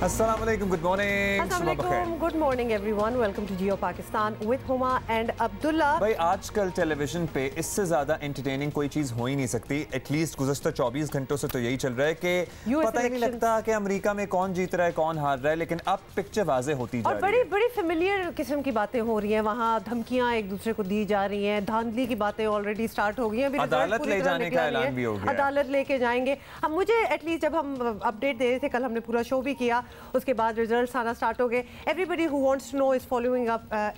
अस्सलाम वालेकुम, good morning, good morning everyone, welcome to Geo Pakistan with Huma and Abdullah. भाई आजकल टेलीविजन पे इससे ज़्यादा एंटरटेनिंग कोई चीज़ हो ही नहीं सकती। एटलीस्ट गुज़श्ता 24 घंटों से तो यही चल रहा है कि पता ही नहीं लगता कि अमेरिका में कौन जीत रहा है कौन हार रहा है, लेकिन अब पिक्चर वाजे होती जा रही है और बड़ी बड़ी फेमिलियर किस्म की बातें हो रही हैं। वहाँ धमकियाँ एक दूसरे को दी जा रही हैं, धांधली की बातें ऑलरेडी स्टार्ट हो गई हैं। अदालत ले जाने का ऐलान भी हो गया, अदालत लेके जाएंगे हम। मुझे एटलीस्ट जब हम अपडेट दे रहे थे, कल हमने पूरा शो भी किया, उसके बाद रिजल्ट्स आना स्टार्ट हो गए। Everybody who wants to know is following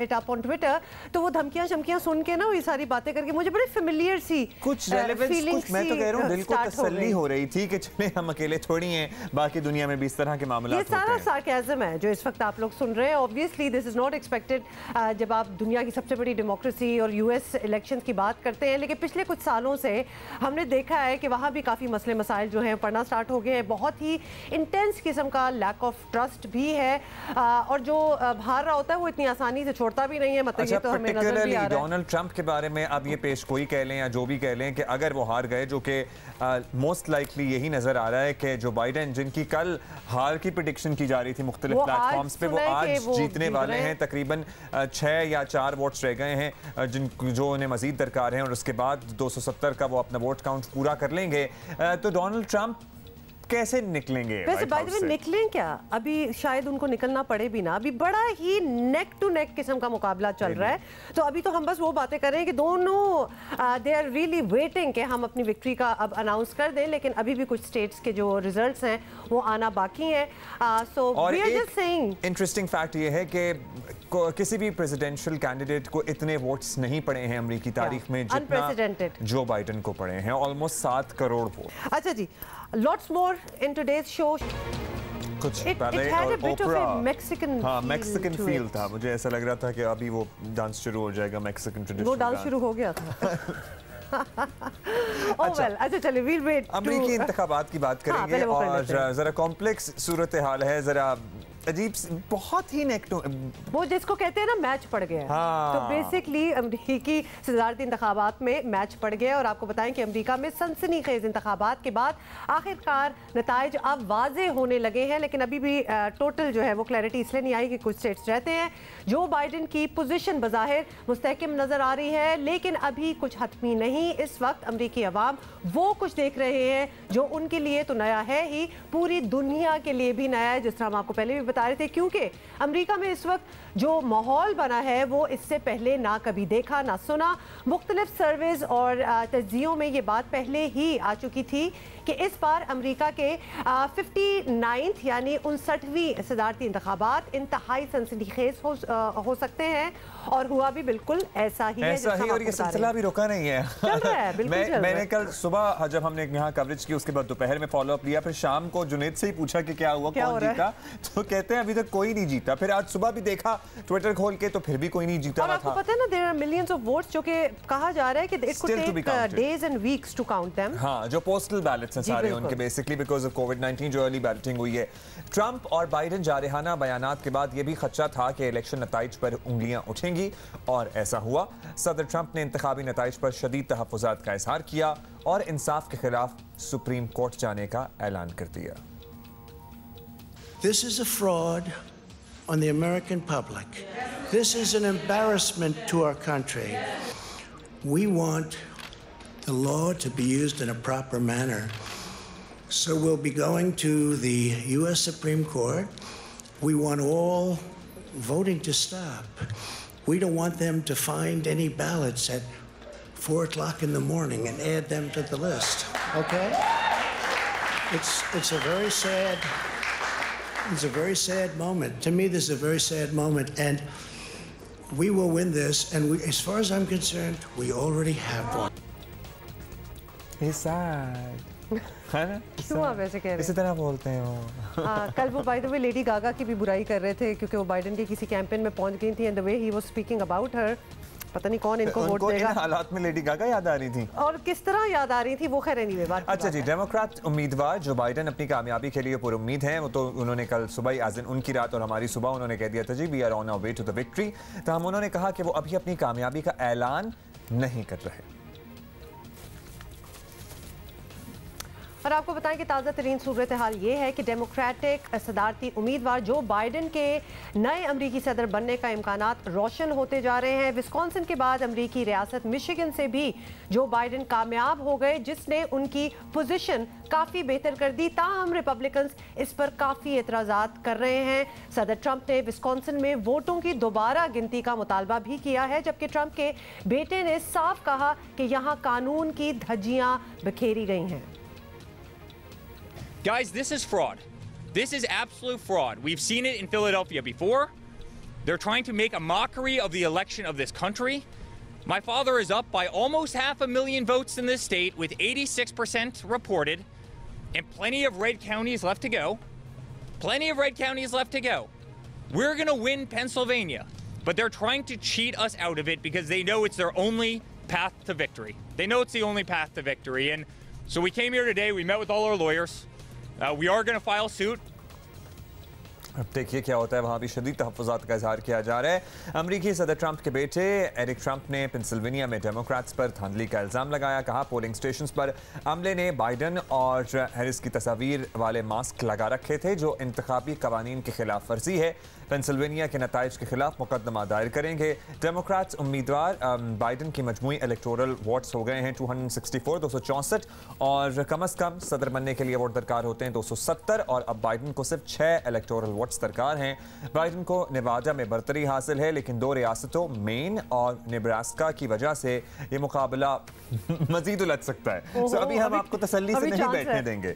it up on Twitter. तो वो धमकियां शमकियां सुन के ना, ये सारी बातें करके मुझे बड़ी फेमिलियर सी कुछ रेलेवेंस, मैं तो कह रहा हूं दिल को तसल्ली हो रही थी कि चले हम अकेले थोड़ी हैं, बाकी दुनिया में भी इस तरह के मामले होते हैं। ये सारा सार्केज़म है जो इस वक्त आप लोग सुन रहे हैं। Obviously this is not expected जब आप दुनिया की सबसे बड़ी डेमोक्रेसी और यूएस इलेक्शंस की बात करते हैं, लेकिन पिछले कुछ सालों से हमने देखा है कि वहाँ भी काफ़ी मसले मसाइल जो हैं पढ़ना स्टार्ट हो गए हैं। बहुत ही इंटेंस किस्म का लैक ऑफ ट्रस्ट भी है, और जो हार रहा होता है वो इतनी आसानी से छोड़ता भी नहीं है। मतलब अच्छा, ये तो हमें नजर भी आ रहा है। डोनाल्ड ट्रंप के बारे में अब ये पेश गोई कह लें या जो भी कह लें कि अगर वो हार गए, जो कि मोस्ट लाइकली यही नजर आ रहा है कि जो बाइडेन, जिनकी कल हार की प्रेडिक्शन की जा रही थी मुख्तलिफ प्लेटफॉर्म्स पे, वो आज जीतने वाले हैं। तकरीबन 6 या 4 वोट्स रह गए हैं जो उन्हें मजीद दरकार हैं, और उसके बाद 270 का वो अपना वोट काउंट पूरा कर लेंगे। तो डोनाल्ड ट्रंप कैसे निकलेंगे? वैसे बाय द वे निकलें क्या, अभी शायद उनको निकलना पड़े भी ना। अभी बड़ा ही नेक टू नेक किस्म का मुकाबला चल रहा है। तो अभी तो हम बस वो बातें कर रहे हैं कि दोनों दे आर रियली वेटिंग कि हम अपनी विक्ट्री का अब अनाउंस कर दें, लेकिन अभी भी कुछ स्टेट्स के जो रिजल्ट्स हैं वो आना बाकी हैं। So we are just saying, interesting fact ये है कि किसी भी प्रेसिडेंशियल कैंडिडेट को इतने वोट्स नहीं पड़े हैं अमेरिकी तारीख में जितना जो बाइडेन को पड़े हैं, ऑलमोस्ट 7 करोड़ वोट। अच्छा जी, lots more in today's show. कुछ it had a bit of a Mexican Mexican feel था। मुझे ऐसा लग रहा था कि अभी वो डांस शुरू हो जाएगा, मैक्सिकन ट्रेडिशनल। वो डांस शुरू हो गया था। अच्छा चलिए, we'll wait अमेरिकी इंतखाबात की बात करेंगे। और जरा कॉम्प्लेक्स सूरत हाल है, जरा अजीब, बहुत ही वो जिसको कहते हैं ना मैच पड़ गया। तो बेसिकली अमेरिकी सदारती इंतखाबात में मैच पड़ गया। और आपको बताएं कि अमेरिका में सनसनीखेज इंतखाबात के बाद आखिरकार नताइज अब वाजे होने लगे हैं, लेकिन अभी भी टोटल जो है वो क्लैरिटी इसलिए नहीं आई कि कुछ स्टेट्स रहते हैं। जो बाइडेन की पोजीशन बज़ाहिर मुस्तहकम नजर आ रही है, लेकिन अभी कुछ हतमी नहीं। इस वक्त अमेरिकी अवाम वो कुछ देख रहे हैं जो उनके लिए तो नया है ही, पूरी दुनिया के लिए भी नया है, जिस तरह हम आपको पहले भी बता रहे थे। क्योंकि अमेरिका में इस वक्त जो माहौल बना है वो इससे पहले ना कभी देखा ना सुना। मुख्तलिफ सर्वेज और तज्जियों में ये बात पहले ही आ चुकी थी कि इस बार अमेरिका के 59th यानी 59वीं सदारती इंतखाबात इंतहाई सनसनीखेज हो सकते हैं, और हुआ भी बिल्कुल ऐसा ही है। और ये सिलसिला भी रुका नहीं है, चल रहा है, बिल्कुल चल रहा है। मैंने कल सुबह जब हमने यहाँ कवरेज की, उसके बाद दोपहर में फॉलो अप लिया, फिर शाम को जुनेद से ही पूछा कि क्या हुआ, कौन जीता, तो कहते हैं अभी तक कोई नहीं जीता। फिर आज सुबह भी देखा ट्विटर खोल के, तो फिर भी कोई नहीं जीता। और आपको पता है ना, there are millions of votes जो कि कहा जा रहा है कि it could take days and weeks to count them. हाँ, जो पोस्टल बैलेट्स हैं सारे उनके, बेसिकली बिकॉज ऑफ कोविड-19 जो अर्ली बैलेटिंग हुई है। ट्रंप और बाइडेन जारहाना बयानात के बाद यह भी खदशा था कि इलेक्शन नताइज पर उंगलियां उठेंगी, और ऐसा हुआ। सदर ट्रंप ने इंतखाबी नताइज पर शदीद तहफ़्फ़ुज़ात का इज़हार किया और इंसाफ के खिलाफ सुप्रीम कोर्ट जाने का ऐलान कर दिया। This is a fraud on the American public. This is an embarrassment to our country. We want the law to be used in a proper manner. So we'll be going to the U.S. Supreme Court. We want all voting to stop. We don't want them to find any ballots at 4 o'clock in the morning and add them to the list. Okay? It's a very sad... It's a very sad moment. To me, this is a very sad moment, and we will win this. And as far as I'm concerned, we already have one. He's sad. है ना? क्यों आप ऐसे कह रहे हैं? इसी तरह बोलते हैं वो। कल वो by the way Lady Gaga की भी बुराई कर रहे थे, क्योंकि वो बाइडेन के किसी कैंपेन में पहुंच गई थी, and the way he was speaking about her, पता नहीं कौन इनको वोट देगा। इन हालात में लेडी गागा याद आ रही थी, और किस तरह याद आ रही थी वो, खैर एनीवे बात। अच्छा जी, डेमोक्रेट उम्मीदवार जो बाइडेन अपनी कामयाबी के लिए पूरी उम्मीद हैं, वो तो उन्होंने कल सुबह, आज दिन उनकी रात और हमारी सुबह, उन्होंने कह दिया था जी we are on our way to the victory. तो हम उन्होंने कहा कि वो अभी अपनी कामयाबी का ऐलान नहीं कर रहे। और आपको बताएं कि ताज़ा तरीन सूरत हाल ये है कि डेमोक्रेटिक सदारती उम्मीदवार जो बाइडन के नए अमरीकी सदर बनने का इम्कानात रोशन होते जा रहे हैं। विस्कॉन्सिन के बाद अमरीकी रियासत मिशिगन से भी जो बाइडन कामयाब हो गए, जिसने उनकी पोजीशन काफ़ी बेहतर कर दी। ताहम रिपब्लिकन्स इस पर काफ़ी एतराज़ात कर रहे हैं। सदर ट्रंप ने विस्कॉन्सिन में वोटों की दोबारा गिनती का मुतालबा भी किया है, जबकि ट्रंप के बेटे ने साफ कहा कि यहाँ कानून की धज्जियां बिखेरी गई हैं। Guys, this is fraud. This is absolute fraud. We've seen it in Philadelphia before. They're trying to make a mockery of the election of this country. My father is up by almost 500,000 votes in this state, with 86% reported, and plenty of red counties left to go. Plenty of red counties left to go. We're going to win Pennsylvania, but they're trying to cheat us out of it because they know it's their only path to victory. They know it's the only path to victory. And so we came here today, we met with all our lawyers. We are going to file suit. अब देखिए क्या होता है। वहाँ भी शदीद तहफ़्फ़ुज़ात का इज़हार किया जा रहा है। अमरीकी सदर ट्रंप के बेटे एरिक ट्रंप ने पेंसिल्वेनिया में डेमोक्रेट्स पर धांधली का इल्ज़ाम लगाया। कहा पोलिंग स्टेशंस पर अमले ने बाइडन और हैरिस की तस्वीर वाले मास्क लगा रखे थे, जो इंतखाबी कवानीन की खिलाफ वर्जी है। पेंसिल्वेनिया के नताइज के खिलाफ मुकदमा दायर करेंगे। डेमोक्रेट्स उम्मीदवार बाइडन की मजमूई इलेक्टोरल वोट्स हो गए हैं 264, 264, और कम अज़ कम सदर बनने के लिए वोट दरकार होते हैं 270, और अब बाइडन को सिर्फ 6 इलेक्टोरल वोट्स दरकार हैं। बाइडन को नेवाडा में बरतरी हासिल है, लेकिन 2 रियासतों मेन और नेब्रास्का की वजह से ये मुकाबला मजीद उलझ सकता है। तो अभी हम आपको तसल्ली से नहीं बैठने देंगे।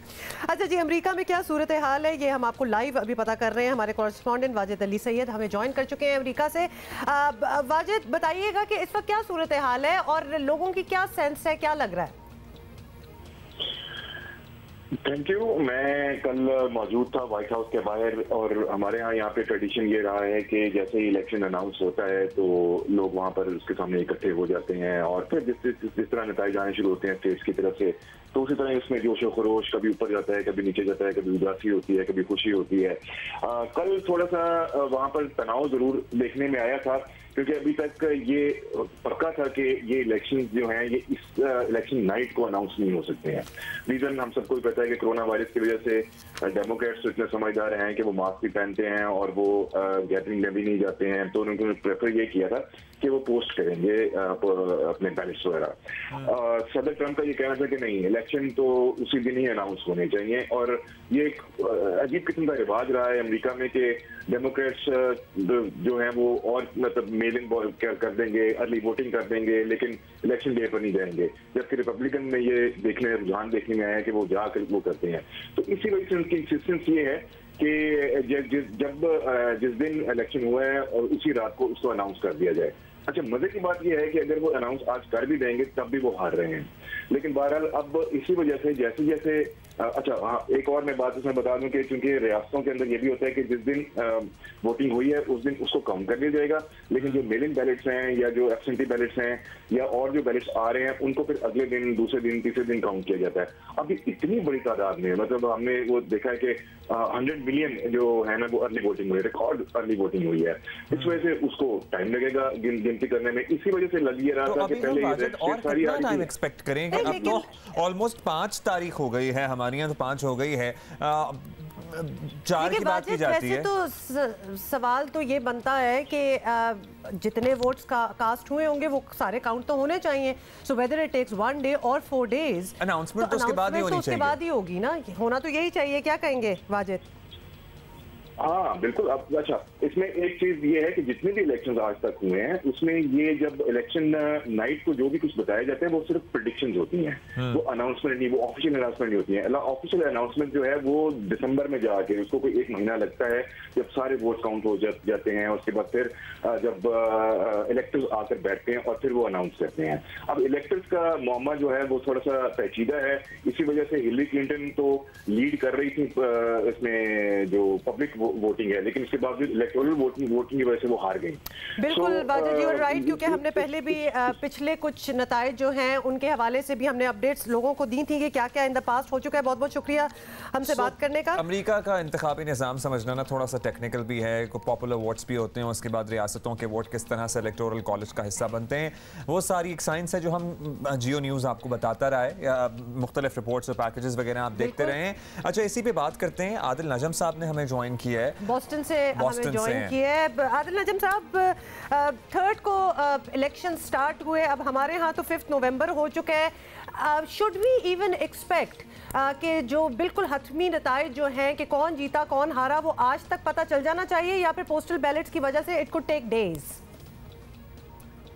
अच्छा जी, अमेरिका में क्या सूरत हाल है ये हम आपको लाइव अभी पता कर रहे हैं। हमारे कॉरेस्पॉन्डेंट वाजिद अली सैयद हमें ज्वाइन कर चुके हैं अमेरिका से। वाजिद, बताइएगा कि इस वक्त क्या सूरत हाल है और लोगों की क्या सेंस है, क्या लग रहा है? Thank you. मैं कल मौजूद था व्हाइट हाउस के बाहर, और हमारे यहाँ पे ट्रेडिशन ये रहा है कि जैसे ही इलेक्शन अनाउंस होता है तो लोग वहाँ पर उसके सामने इकट्ठे हो जाते हैं, और फिर जिस तरह नतीजे आने शुरू होते हैं स्टेट्स की तरफ से, तो उसी तरह इसमें जोश खरोश कभी ऊपर जाता है, कभी नीचे जाता है, कभी उदासी होती है, कभी खुशी होती है। कल थोड़ा सा वहाँ पर तनाव जरूर देखने में आया था, क्योंकि अभी तक ये पक्का था कि ये इलेक्शन जो हैं ये इस इलेक्शन नाइट को अनाउंस नहीं हो सकते हैं। रीजन हम सबको पता है कि कोरोना वायरस की वजह से डेमोक्रेट्स इतने समझदार हैं कि वो मास्क भी पहनते हैं और वो गैदरिंग में भी नहीं जाते हैं, तो उन्होंने प्रेफर ये किया था कि वो पोस्ट करेंगे अपने बैलेट्स वगैरह। सदर ट्रंप का ये कहना था कि नहीं, इलेक्शन तो उसी दिन ही अनाउंस होने चाहिए, और ये एक अजीब किस्म का रिवाज रहा है अमेरिका में कि डेमोक्रेट्स जो हैं वो और मतलब मेलिंग कर देंगे, अर्ली वोटिंग कर देंगे, लेकिन इलेक्शन डे पर नहीं जाएंगे, जबकि रिपब्लिकन में ये रुझान देखने में आया कि वो जाकर वो करते हैं। तो इसी वजह से उनकी इंसिस्टेंस ये है कि जिस दिन इलेक्शन हुआ है और उसी रात को उसको अनाउंस कर दिया जाए। अच्छा, मजे की बात यह है कि अगर वो अनाउंस आज कर भी देंगे तब भी वो हार रहे हैं, लेकिन बहरहाल अब इसी वजह से जैसे जैसे अच्छा हाँ, एक और मैं बात इसमें बता दूं कि चूंकि रियासतों के अंदर ये भी होता है कि जिस दिन वोटिंग हुई है उस दिन उसको काउंट कर लिया जाएगा, लेकिन जो मेलिंग बैलेट्स हैं या जो एब्सेंटी बैलेट्स हैं या और जो बैलेट्स आ रहे हैं उनको फिर अगले दिन, दूसरे दिन, तीसरे दिन काउंट किया जाता है। अभी इतनी बड़ी तादाद में, मतलब हमने वो देखा है कि 100 मिलियन जो है ना वो अर्ली वोटिंग हुई है, रिकॉर्ड अर्ली वोटिंग हुई है। इस वजह से उसको टाइम लगेगा गिनती करने में, इसी वजह से लग ये रहा था कि पहले टाइम एक्सपेक्ट करेंगे। अब तो ऑलमोस्ट 5 तारीख हो गई है, हमारी यहाँ तो 5 हो गई है, 4 की बात की जाती है। तो सवाल तो ये बनता है कि जितने वोट्स कास्ट हुए होंगे वो सारे काउंट तो होने चाहिए। So whether it takes 1 day और 4 डेज, अनाउंसमेंट तो उसके बाद ही होनी चाहिए। उसके बाद ही होगी ना, होना तो यही चाहिए। क्या कहेंगे वाजिद? हाँ बिल्कुल। अब अच्छा, इसमें एक चीज ये है कि जितने भी इलेक्शंस आज तक हुए हैं उसमें ये जब इलेक्शन नाइट को जो भी कुछ बताया जाता है वो सिर्फ प्रेडिक्शंस होती हैं, वो अनाउंसमेंट नहीं, वो ऑफिशियल अनाउंसमेंट नहीं होती है। ऑफिशियल अनाउंसमेंट जो है वो दिसंबर में जाके, उसको कोई 1 महीना लगता है जब सारे वोट काउंट हो जाते हैं, उसके बाद फिर जब इलेक्टर्स आकर बैठते हैं और फिर वो अनाउंस करते हैं। अब इलेक्टर्स का मामला जो है वो थोड़ा सा पेचीदा है, इसी वजह से हिलरी क्लिंटन तो लीड कर रही थी इसमें जो पब्लिक वोटिंग है, लेकिन इसके बावजूद इलेक्टोरल वोटिंग की वजह से वो हार गई। बिल्कुल बादल जी, और राइट, क्योंकि हमने पहले भी पिछले कुछ नताइज जो हैं उनके हवाले से भी हमने अपडेट्स लोगों को दी थी कि क्या क्या इन द पास्ट हो चुका है। बहुत बहुत शुक्रिया हमसे बात करने का। अमेरिका का इंतखाबी निज़ाम समझना ना थोड़ा सा टेक्निकल भी है, पॉपुलर वोट्स भी होते हैं, उसके बाद रियासतों के वोट किस तरह से इलेक्टोरल कॉलेज का हिस्सा बनते हैं, वो सारी एक साइंस है जो हम जियो न्यूज़ आपको बताता रहा है, या मुख्तलिफ रिपोर्ट्स और पैकेजेस वगैरह आप देखते रहे हैं। अच्छा, इसी पे बात करते हैं। आदिल नजम साहब ने हमें ज्वाइन किया है, बॉस्टन से हमें ज्वाइन किया है। आदिल नजम साहब, 3rd को इलेक्शन स्टार्ट हुए, अब हमारे यहाँ तो 5 नवंबर हो चुका है। शुड वी इवन एक्सपेक्ट कि जो बिल्कुल हतमी नताइज जो हैं कि कौन जीता कौन हारा वो आज तक पता चल जाना चाहिए, या फिर पोस्टल बैलेट्स की वजह से इट कुड टेक डेज?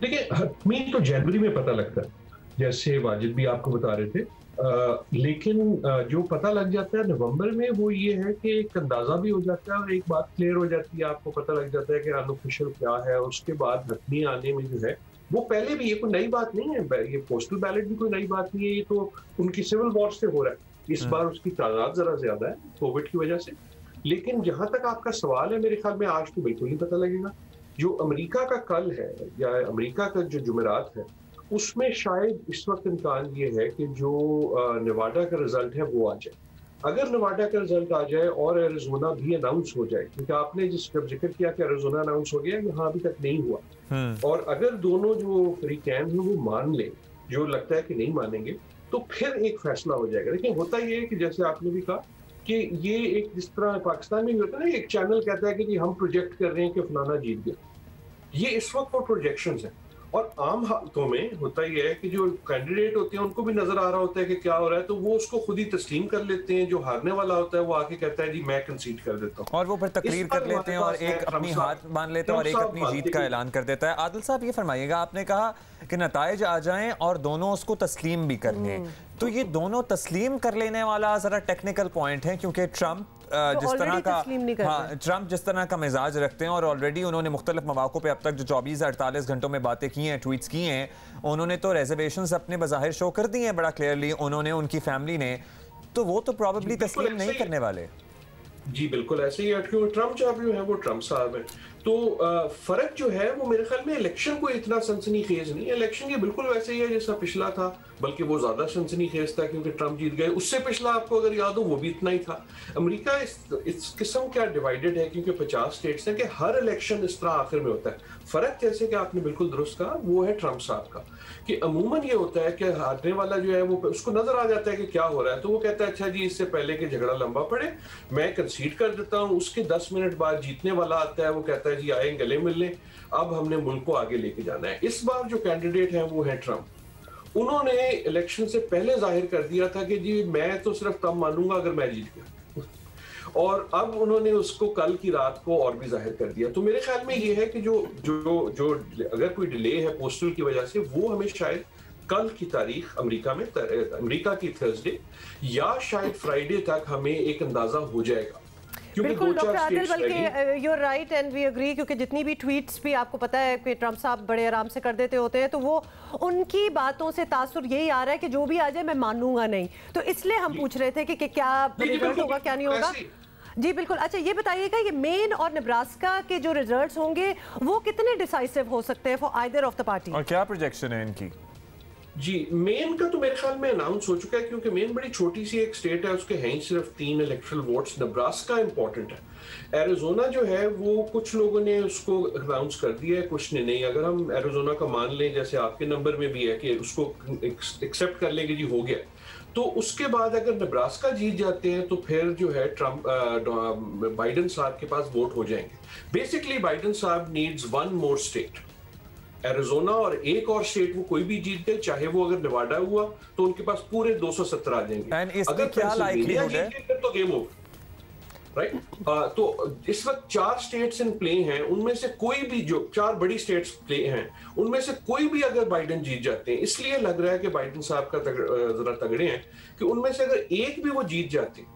देखिए, हतमी तो जनवरी में पता लगता है, जैसे वाजिद भी आपको बता रहे थे, लेकिन जो पता लग जाता है नवंबर में वो ये है कि एक अंदाजा भी हो जाता है और एक बात क्लियर हो जाती है, आपको पता लग जाता है कि अनऑफिशियल क्या है। उसके बाद हतमी आने में जो है वो पहले भी, ये कोई नई बात नहीं है, ये पोस्टल बैलेट भी कोई नई बात नहीं है, ये तो उनकी सिविल वॉर से हो रहा है। इस बार उसकी तादाद जरा ज्यादा है कोविड की वजह से। लेकिन जहां तक आपका सवाल है, मेरे ख्याल में आज तो बिल्कुल नहीं पता लगेगा। जो अमेरिका का कल है या अमेरिका का जो जुमेरात है, उसमें शायद इस वक्त इम्कान ये है कि जो नेवाडा का रिजल्ट है वो आ जाए। अगर नेवाडा का रिजल्ट आ जाए और एरिज़ोना भी अनाउंस हो जाए, क्योंकि आपने जब जिक्र किया कि एरिज़ोना अनाउंस हो गया, यहाँ अभी तक नहीं हुआ, और अगर दोनों जो फरीकैन हैं वो मान ले, जो लगता है कि नहीं मानेंगे, तो फिर एक फैसला हो जाएगा। लेकिन होता ये है कि जैसे आपने भी कहा कि ये एक, जिस तरह पाकिस्तान में भी होता है ना, एक चैनल कहता है कि जी हम प्रोजेक्ट कर रहे हैं कि फलाना जीत गया, ये इस वक्त वो प्रोजेक्शंस हैं। और आम हालतों में होता ही है कि जो कैंडिडेट होते हैं उनको भी नजर आ रहा होता है कि क्या हो रहा है, तो वो उसको खुद ही तस्लीम कर लेते हैं। जो हारने वाला होता है वो आके कहता है जी मैं कंसीड कर देता हूं, और वो फिर तकरीर कर लेते हैं और एक अपनी हाथ मान लेता है और एक अपनी जीत का ऐलान कर देता है। आदिल साहब, ये फरमाइएगा, आपने कहा कि नताइज आ जाएं और दोनों उसको तस्लीम भी कर लें, तो ये दोनों तस्लीम कर लेने वाला जरा टेक्निकल पॉइंट है, क्योंकि ट्रंप जिस तरह का ट्रंप जिस तरह का मिजाज रखते हैं और ऑलरेडी उन्होंने मुख्तलिफ मौक़ों पे अब तक जो 24-48 घंटों में बातें की हैं, ट्वीट्स की हैं, उन्होंने तो रिजर्वेशंस अपने बज़ाहिर शो कर दी हैं बड़ा क्लियरली, उन्होंने, उनकी फैमिली ने, तो वो तो प्रॉबेबली तस्लीम नहीं करने वाले। जी बिल्कुल ऐसे ही है, क्योंकि ट्रंप साहब जो है वो ट्रंप साहब है। तो फर्क जो है वो मेरे ख्याल में इलेक्शन को इतना सनसनीखेज नहीं है। इलेक्शन ये बिल्कुल वैसे ही है जैसा पिछला था, बल्कि वो ज्यादा सनसनीखेज था क्योंकि ट्रंप जीत गए। उससे पिछला आपको अगर याद हो वो भी इतना ही था। अमेरिका इस किस्म क्या डिवाइडेड है, क्योंकि 50 स्टेट्स हैं कि हर इलेक्शन इस तरह आखिर में होता है। फर्क जैसे कि आपने बिल्कुल दुरुस्त कहा वो है ट्रंप साहब का, कि अमूमन ये होता है कि हारने वाला जो है वो उसको नजर आ जाता है कि क्या हो रहा है, तो वो कहता है अच्छा जी इससे पहले कि झगड़ा लंबा पड़े मैं कंसीड कर देता हूँ। उसके 10 मिनट बाद जीतने वाला आता है, वो कहता है जी आए गले मिलने, अब हमने मुल्क को आगे लेके जाना है। इस बार जो कैंडिडेट है वो है ट्रंप। उन्होंने इलेक्शन से पहले जाहिर कर दिया था कि जी मैं तो सिर्फ तब मानूंगा अगर मैं जीत गया, और अब उन्होंने उसको कल की रात को और भी जाहिर कर दिया। तो मेरे ख्याल में ये है कि जो अगर कोई डिले है पोस्टल की वजह से, वो हमें शायद कल की तारीख अमेरिका की थर्सडे या शायद फ्राइडे तक हमें एक अंदाजा हो जाएगा। बिल्कुल डॉक्टर आदिल, बल्कि you are right and we agree, क्योंकि जितनी भी ट्वीट्स भी आपको पता है कि ट्रंप साहब बड़े आराम से कर देते होते हैं, तो वो उनकी बातों से तासुर यही आ रहा है कि जो भी आ जाए मैं मानूंगा नहीं। तो इसलिए हम पूछ रहे थे कि क्या रिजल्ट होगा क्या नहीं होगा। जी बिल्कुल। अच्छा ये बताइएगा, ये मेन और नेब्रास्का के जो रिजल्ट्स होंगे वो कितने डिसाइसिव हो सकते हैं for either of the party, और क्या प्रोजेक्शन है इनकी? जी मेन का तो मेरे ख्याल में अनाउंस हो चुका है, क्योंकि मेन बड़ी छोटी सी एक स्टेट है, उसके हैं ही सिर्फ 3 इलेक्टरल वोट्स। नेब्रास्का इंपॉर्टेंट है। एरिज़ोना जो है वो कुछ लोगों ने उसको अनाउंस कर दिया है, कुछ ने नहीं। अगर हम एरिज़ोना का मान लें, जैसे आपके नंबर में भी है कि उसको एक्सेप्ट कर लेंगे जी हो गया, तो उसके बाद अगर नेब्रास्का जीत जाते हैं तो फिर जो है ट्रंप बाइडेन साहब के पास वोट हो जाएंगे। बेसिकली बाइडेन साहब नीड्स 1 मोर स्टेट, एरिज़ोना और एक और स्टेट वो कोई भी जीत गए, चाहे वो अगर नेवाडा हुआ तो उनके पास पूरे 217 आ जाएंगे। अगर क्या लाइक्लीहुड है फिर तो गेम ओवर, राइट। तो इस वक्त 4 स्टेट्स इन प्ले हैं, उनमें से कोई भी, जो 4 बड़ी स्टेट्स प्ले हैं उनमें से कोई भी अगर बाइडेन जीत जाते हैं, इसलिए लग रहा है कि बाइडेन साहब का जरा तगड़े हैं कि उनमें से अगर एक भी वो जीत जाते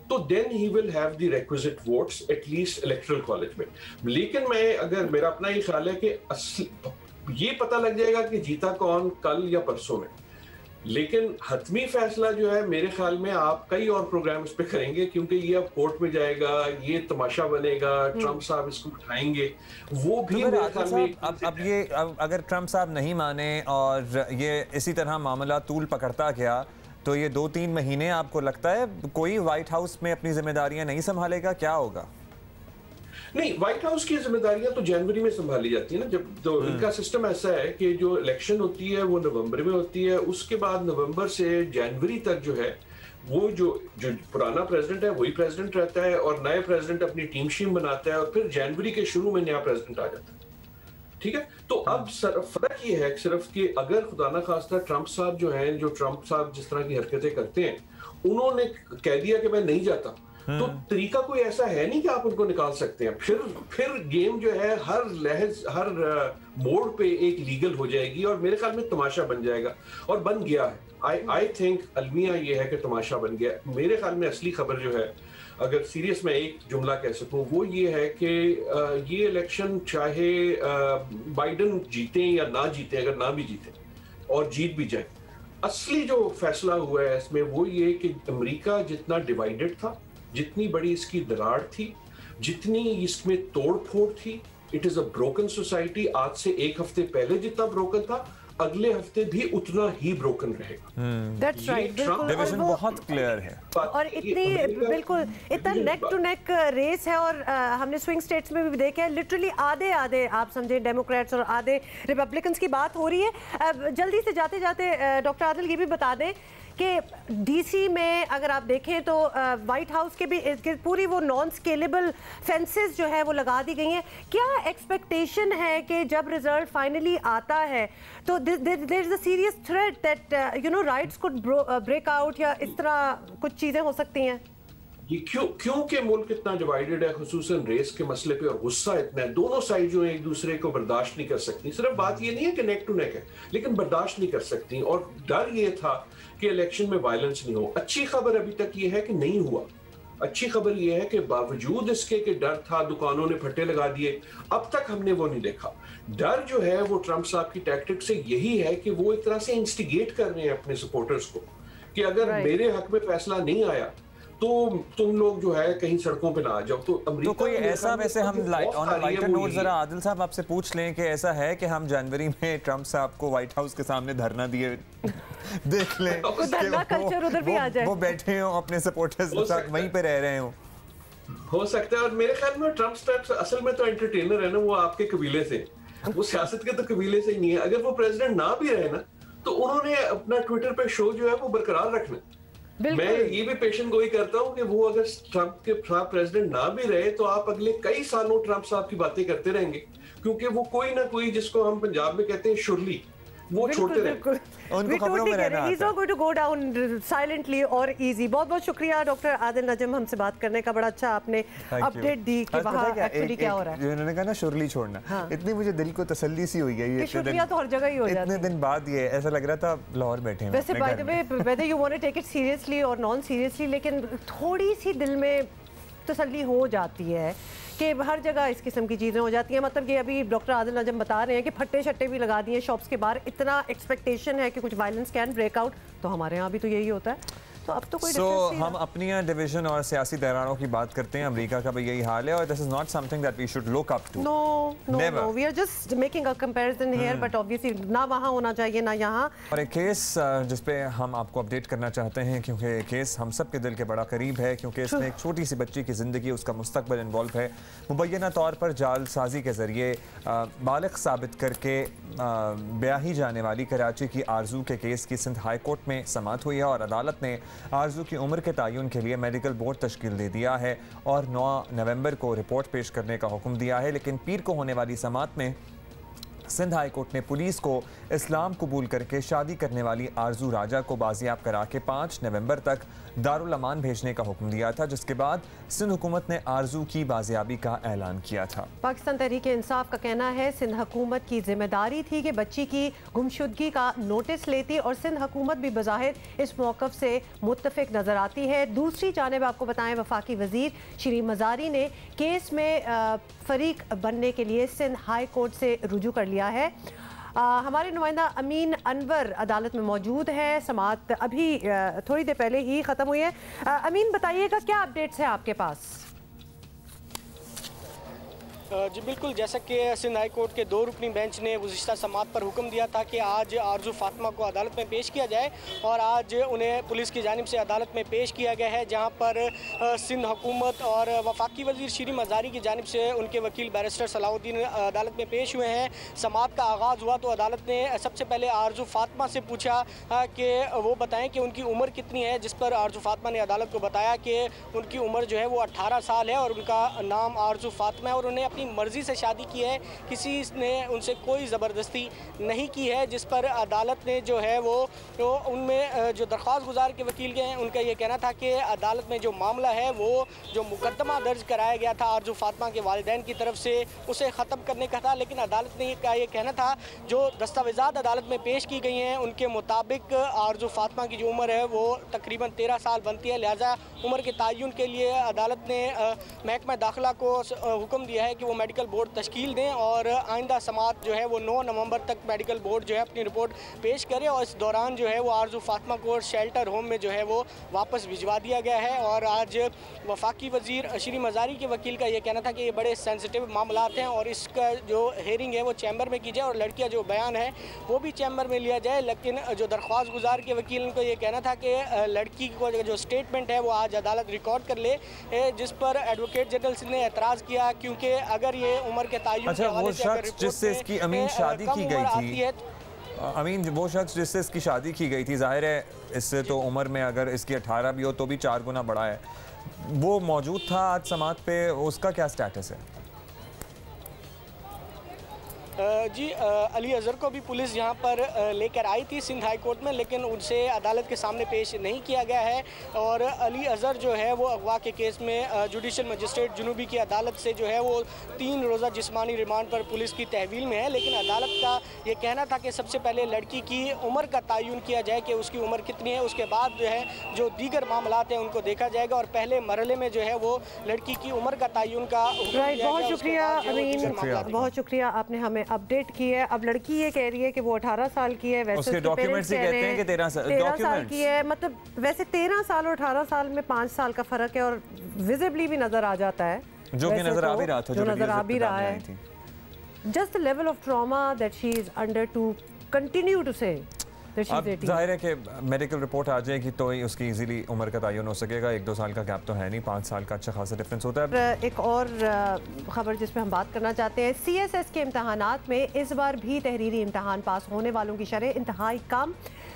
तो then he will have the requisite votes at least electoral college में। लेकिन मेरा अपना ये ख्याल है कि ये पता लग जाएगा कि जीता कौन कल या परसों में। लेकिन हतमी फैसला जो है मेरे ख्याल में आप कई और प्रोग्राम इस पे करेंगे, क्योंकि ये अब कोर्ट में जाएगा, ये तमाशा बनेगा, ट्रंप साहब इसको उठाएंगे, वो भी तो मेरे ख्याल में अब अगर ट्रंप साहब नहीं माने और ये इसी तरह मामला तूल पकड़ता गया तो ये 2-3 महीने आपको लगता है कोई व्हाइट हाउस में अपनी जिम्मेदारियां नहीं संभालेगा? क्या होगा? नहीं, व्हाइट हाउस की जिम्मेदारियां तो जनवरी में संभाली जाती है ना, जब तो इनका सिस्टम ऐसा है कि जो इलेक्शन होती है वो नवंबर में होती है, उसके बाद नवंबर से जनवरी तक जो है वो जो पुराना प्रेसिडेंट है वही प्रेसिडेंट रहता है और नए प्रेसिडेंट अपनी टीम शीम बनाता है और फिर जनवरी के शुरू में नया प्रेसिडेंट आ जाता है। ठीक है, तो अब फर्क ये है सिर्फ कि अगर खुदा ना खास्ता ट्रंप साहब जो हैं, जो ट्रंप साहब जिस तरह की हरकतें करते हैं, उन्होंने कह दिया कि मैं नहीं जाता, तो तरीका कोई ऐसा है नहीं कि आप उनको निकाल सकते हैं। फिर गेम जो है हर मोड़ पे एक लीगल हो जाएगी और मेरे ख्याल में तमाशा बन जाएगा और बन गया है। आई थिंक अलमिया ये है कि तमाशा बन गया। मेरे ख्याल में असली खबर जो है, अगर सीरियस में एक जुमला कह सकूं, वो ये है कि ये इलेक्शन चाहे बाइडन जीते या ना जीते, अगर ना भी जीते और जीत भी जाए, असली जो फैसला हुआ है इसमें वो ये कि अमेरिका जितना डिवाइडेड था, जितनी बड़ी इसकी दरार थी, जितनी इसमें तोड़ फोड़ थी, it is a broken society. आज से एक हफ्ते पहले जितना ब्रोकन था, अगले हफ्ते भी उतना ही ब्रोकन रहेगा। That's right, डिवीजन बहुत क्लियर है और इतनी बिल्कुल इतना नेक टू नेक रेस है और हमने स्विंग स्टेट्स में भी देखा है, लिटरली आधे आधे आप समझे डेमोक्रेट्स और आधे रिपब्लिकन्स की बात हो रही है। जल्दी से जाते जाते डॉक्टर आदिल ये भी बता दें कि डीसी में अगर आप देखें तो वाइट हाउस के भी पूरी वो नॉन स्केलेबल फेंसेस जो है वो लगा दी गई हैं। क्या एक्सपेक्टेशन है कि जब रिजल्ट फाइनली आता है तो there is a serious threat that you know riots could break out या इस तरह कुछ चीजें हो सकती हैं? ये क्यों के मुल्क इतना डिवाइडेड है, खुसूसन रेस के मसले पे, और गुस्सा इतना है, दोनों साइड जो है एक दूसरे को बर्दाश्त नहीं कर सकती। सिर्फ बात ये नहीं है कि नेक टू नेक है, लेकिन बर्दाश्त नहीं कर सकती और डर ये था कि इलेक्शन में वायलेंस नहीं हो। अच्छी खबर अभी तक ये है कि नहीं हुआ। अच्छी खबर ये है कि बावजूद इसके कि डर था, दुकानों ने फट्टे लगा दिए, अब तक हमने वो नहीं देखा। डर जो है वो ट्रंप साहब की टैक्टिक से यही है कि वो एक तरह से इंस्टिगेट कर रहे हैं अपने सपोर्टर्स को कि अगर मेरे हक में फैसला नहीं आया तो तुम लोग जो है कहीं सड़कों पे ना आ जाओ। तो अमेरिका तो कोई ऐसा, वैसे हम ऑन अ लाइटर नोट जरा आदिल साहब आपसे पूछ लें कि ऐसा है कि हम जनवरी में ट्रंप साहब को व्हाइट हाउस के सामने धरना दिए देख लें धरना कल्चर उधर भी आ जाए, वो बैठे हो अपने सपोर्टर्स के साथ वहीं पे रह रहे हो सकता है। और मेरे ख्याल में ट्रंप साहब असल में तो एंटरटेनर है ना, वो आपके कबीले से, वो सियासत के तो कबीले से ही नहीं है। अगर वो प्रेसिडेंट ना भी रहे ना तो उन्होंने अपना ट्विटर पे शो जो है वो बरकरार रखना। मैं ये भी पेशन गोई करता हूँ कि वो अगर ट्रंप के प्रेसिडेंट ना भी रहे तो आप अगले कई सालों ट्रंप साहब की बातें करते रहेंगे, क्योंकि वो कोई ना कोई, जिसको हम पंजाब में कहते हैं शुरली, वो छोड़ते रहेंगे। उनको खबरों में रहना He's not going to go down silently or easy। बहुत बहुत शुक्रिया डॉक्टर आदिल नजम हमसे बात करने का, बड़ा अच्छा आपने अपडेट दी कि वहाँ एक्चुअली क्या हो रहा है। उन्होंने कहा ना शुरली छोड़ना, इतनी मुझे दिल को तसल्ली सी हुई है। ये शुरलियाँ तो हर जगह ही हो जाती है। इतने दिन बाद ये ऐसा लग रहा था लाहौर बैठे हैं। वैसे by the way whether you want to take it seriously और नॉन सीरियसली, लेकिन थोड़ी सी दिल में तसल्ली हो जाती है कि हर जगह इस किस्म की चीज़ें हो जाती हैं। मतलब कि अभी डॉक्टर आदिल नजम बता रहे हैं कि फट्टे शट्टे भी लगा दिए शॉप्स के बाहर, इतना एक्सपेक्टेशन है कि कुछ वायलेंस कैन ब्रेक आउट। तो हमारे यहाँ भी तो यही होता है, तो अब तो कोई हम अपनी डिवीजन और सियासी तहरानों की बात करते हैं। अमेरिका का भी यही हाल है और this is not something that we should look up to. No, we are just making a comparison here, but obviously ना वहाँ होना चाहिए ना यहाँ। और एक केस जिस पे हम आपको अपडेट करना चाहते हैं, क्योंकि केस हम सब के दिल के बड़ा करीब है, क्योंकि इसमें एक छोटी सी बच्ची की ज़िंदगी, उसका मुस्तकबिल इन्वॉल्व है। मुबैना तौर पर जालसाजी के ज़रिए बालिग साबित करके ब्याही जाने वाली कराची की आरजू के केस की सिंध हाई कोर्ट में समाअत हुई है और अदालत ने आरजू की उम्र के तयन के लिए मेडिकल बोर्ड तश्कील दे दिया है और 9 नवंबर को रिपोर्ट पेश करने का हुक्म दिया है। लेकिन पीर को होने वाली समाअत में सिंध हाई कोर्ट ने पुलिस को इस्लाम कबूल करके शादी करने वाली आरजू राजा को बाजियाब करा के 5 नवंबर तक दारुल अमान भेजने का हुक्म दिया था, जिसके बाद सिंध हुकूमत ने आरजू की बाजियाबी का ऐलान किया था। पाकिस्तान तहरीक इंसाफ का कहना है सिंध हुकूमत की जिम्मेदारी थी कि बच्ची की गुमशुदगी का नोटिस लेती और सिंध हुकूमत भी बज़ाहिर इस मौक़िफ़ से मुत्तफ़िक नज़र आती है। दूसरी जानिब आपको बताएं, वफाकी वज़ीर शरीफ मज़ारी ने केस में फरीक बनने के लिए सिंध हाई कोर्ट से रुजू कर लिया है। हमारे नुमाइंदा अमीन अनवर अदालत में मौजूद है। समाअत अभी थोड़ी देर पहले ही ख़त्म हुई है। अमीन, बताइएगा क्या अपडेट्स है आपके पास? जी बिल्कुल, जैसा कि सिंध हाई कोर्ट के 2 रुकनी बेंच ने गुज़िश्ता समाअत पर हुक्म दिया था कि आज आरजू फातिमा को अदालत में पेश किया जाए, और आज उन्हें पुलिस की जानिब से अदालत में पेश किया गया है, जहां पर सिंध हुकूमत और वफाकी वज़ीर शीरी मज़ारी की जानिब से उनके वकील बैरिस्टर सलाहुद्दीन अदालत में पेश हुए हैं। समाअत का आगाज़ हुआ तो अदालत ने सबसे पहले आरजू फातिमा से पूछा कि वो बताएँ कि उनकी उम्र कितनी है, जिस पर आरजू फातिमा ने अदालत को बताया कि उनकी उम्र जो है वो 18 साल है और उनका नाम आरजू फातिमा है और उन्हें अपनी मर्जी से शादी की है, किसी ने उनसे कोई ज़बरदस्ती नहीं की है। जिस पर अदालत ने जो है वो उनमें जो दरख्वास्त गुजार के वकील के हैं उनका ये कहना था कि अदालत में जो मामला है वो जो मुकदमा दर्ज कराया गया था आरजू फातिमा के वालिदैन की तरफ से उसे ख़त्म करने का था, लेकिन अदालत ने ये कहना था जो दस्तावेज़ात अदालत में पेश की गई हैं उनके मुताबिक आरजू फातिमा की जो उम्र है वो तकरीबन 13 साल बनती है। लिहाजा उम्र के तयन के लिए अदालत ने महकमा दाखिला को हुक्म दिया है कि वो मेडिकल बोर्ड तश्कील दें और आइंदा समाअत जो है वो 9 नवंबर तक मेडिकल बोर्ड जो है अपनी रिपोर्ट पेश करे, और इस दौरान जो है वो आरजू फातिमा को शेल्टर होम में जो है वो वापस भिजवा दिया गया है। और आज वफाकी वज़ीर शीरी मज़ारी के वकील का ये कहना था कि ये बड़े सेंसिटिव मामला हैं और इसका जो हेयरिंग है वो चैम्बर में की जाए और लड़की का जो बयान है वो भी चैम्बर में लिया जाए। लेकिन जो दरख्वास्त गुजार के वकील उनको ये कहना था कि लड़की को जो स्टेटमेंट है वो आज अदालत रिकॉर्ड कर ले, जिस पर एडवोकेट जनरल ने एतराज़ किया, क्योंकि अगर ये उम्र के तयन अच्छा, वो शख्स जिससे इसकी अमीन शादी की गई थी, अमीन वो शख्स जिससे इसकी शादी की गई थी, जाहिर है इससे तो उम्र में अगर इसकी 18 भी हो तो भी 4 गुना बड़ा है, वो मौजूद था आज समाअत पे, उसका क्या स्टेटस है? जी अली अज़हर को भी पुलिस यहाँ पर लेकर आई थी सिंध हाई कोर्ट में, लेकिन उनसे अदालत के सामने पेश नहीं किया गया है। और अली अज़हर जो है वो अगवा के केस में जुडिशल मजिस्ट्रेट जुनूबी की अदालत से जो है वो 3 रोज़ा जिस्मानी रिमांड पर पुलिस की तहवील में है, लेकिन अदालत का ये कहना था कि सबसे पहले लड़की की उम्र का तयन किया जाए कि उसकी उम्र कितनी है, उसके बाद जो है जो दीगर मामलात हैं उनको देखा जाएगा और पहले मरहले में जो है वो लड़की की उम्र का तयन का। बहुत शुक्रिया अमीन, बहुत शुक्रिया, आपने हमें अपडेट की है। अब लड़की ये कह रही है कि वो 18 साल की है, वैसे उसके डॉक्यूमेंट्स ही कहते हैं कि 13 साल की है। मतलब वैसे 13 साल और 18 साल में 5 साल का फर्क है और विजिबली भी नजर आ जाता है, जो कि नजर आ भी रहा था, जो नजर आ भी रहा है। Just the level of trauma that she is under to continue to say. अब जाहिर है कि मेडिकल रिपोर्ट आ जाएगी तो ही उसकी इजीली उम्र का तयन हो सकेगा। 1-2 साल का गैप तो है नहीं, 5 साल का अच्छा खासा डिफरेंस होता है। एक और खबर जिस पे हम बात करना चाहते हैं, CSS के इम्तहानात में इस बार भी तहरीरी इम्तहान पास होने वालों की शरह इंतहाई कम।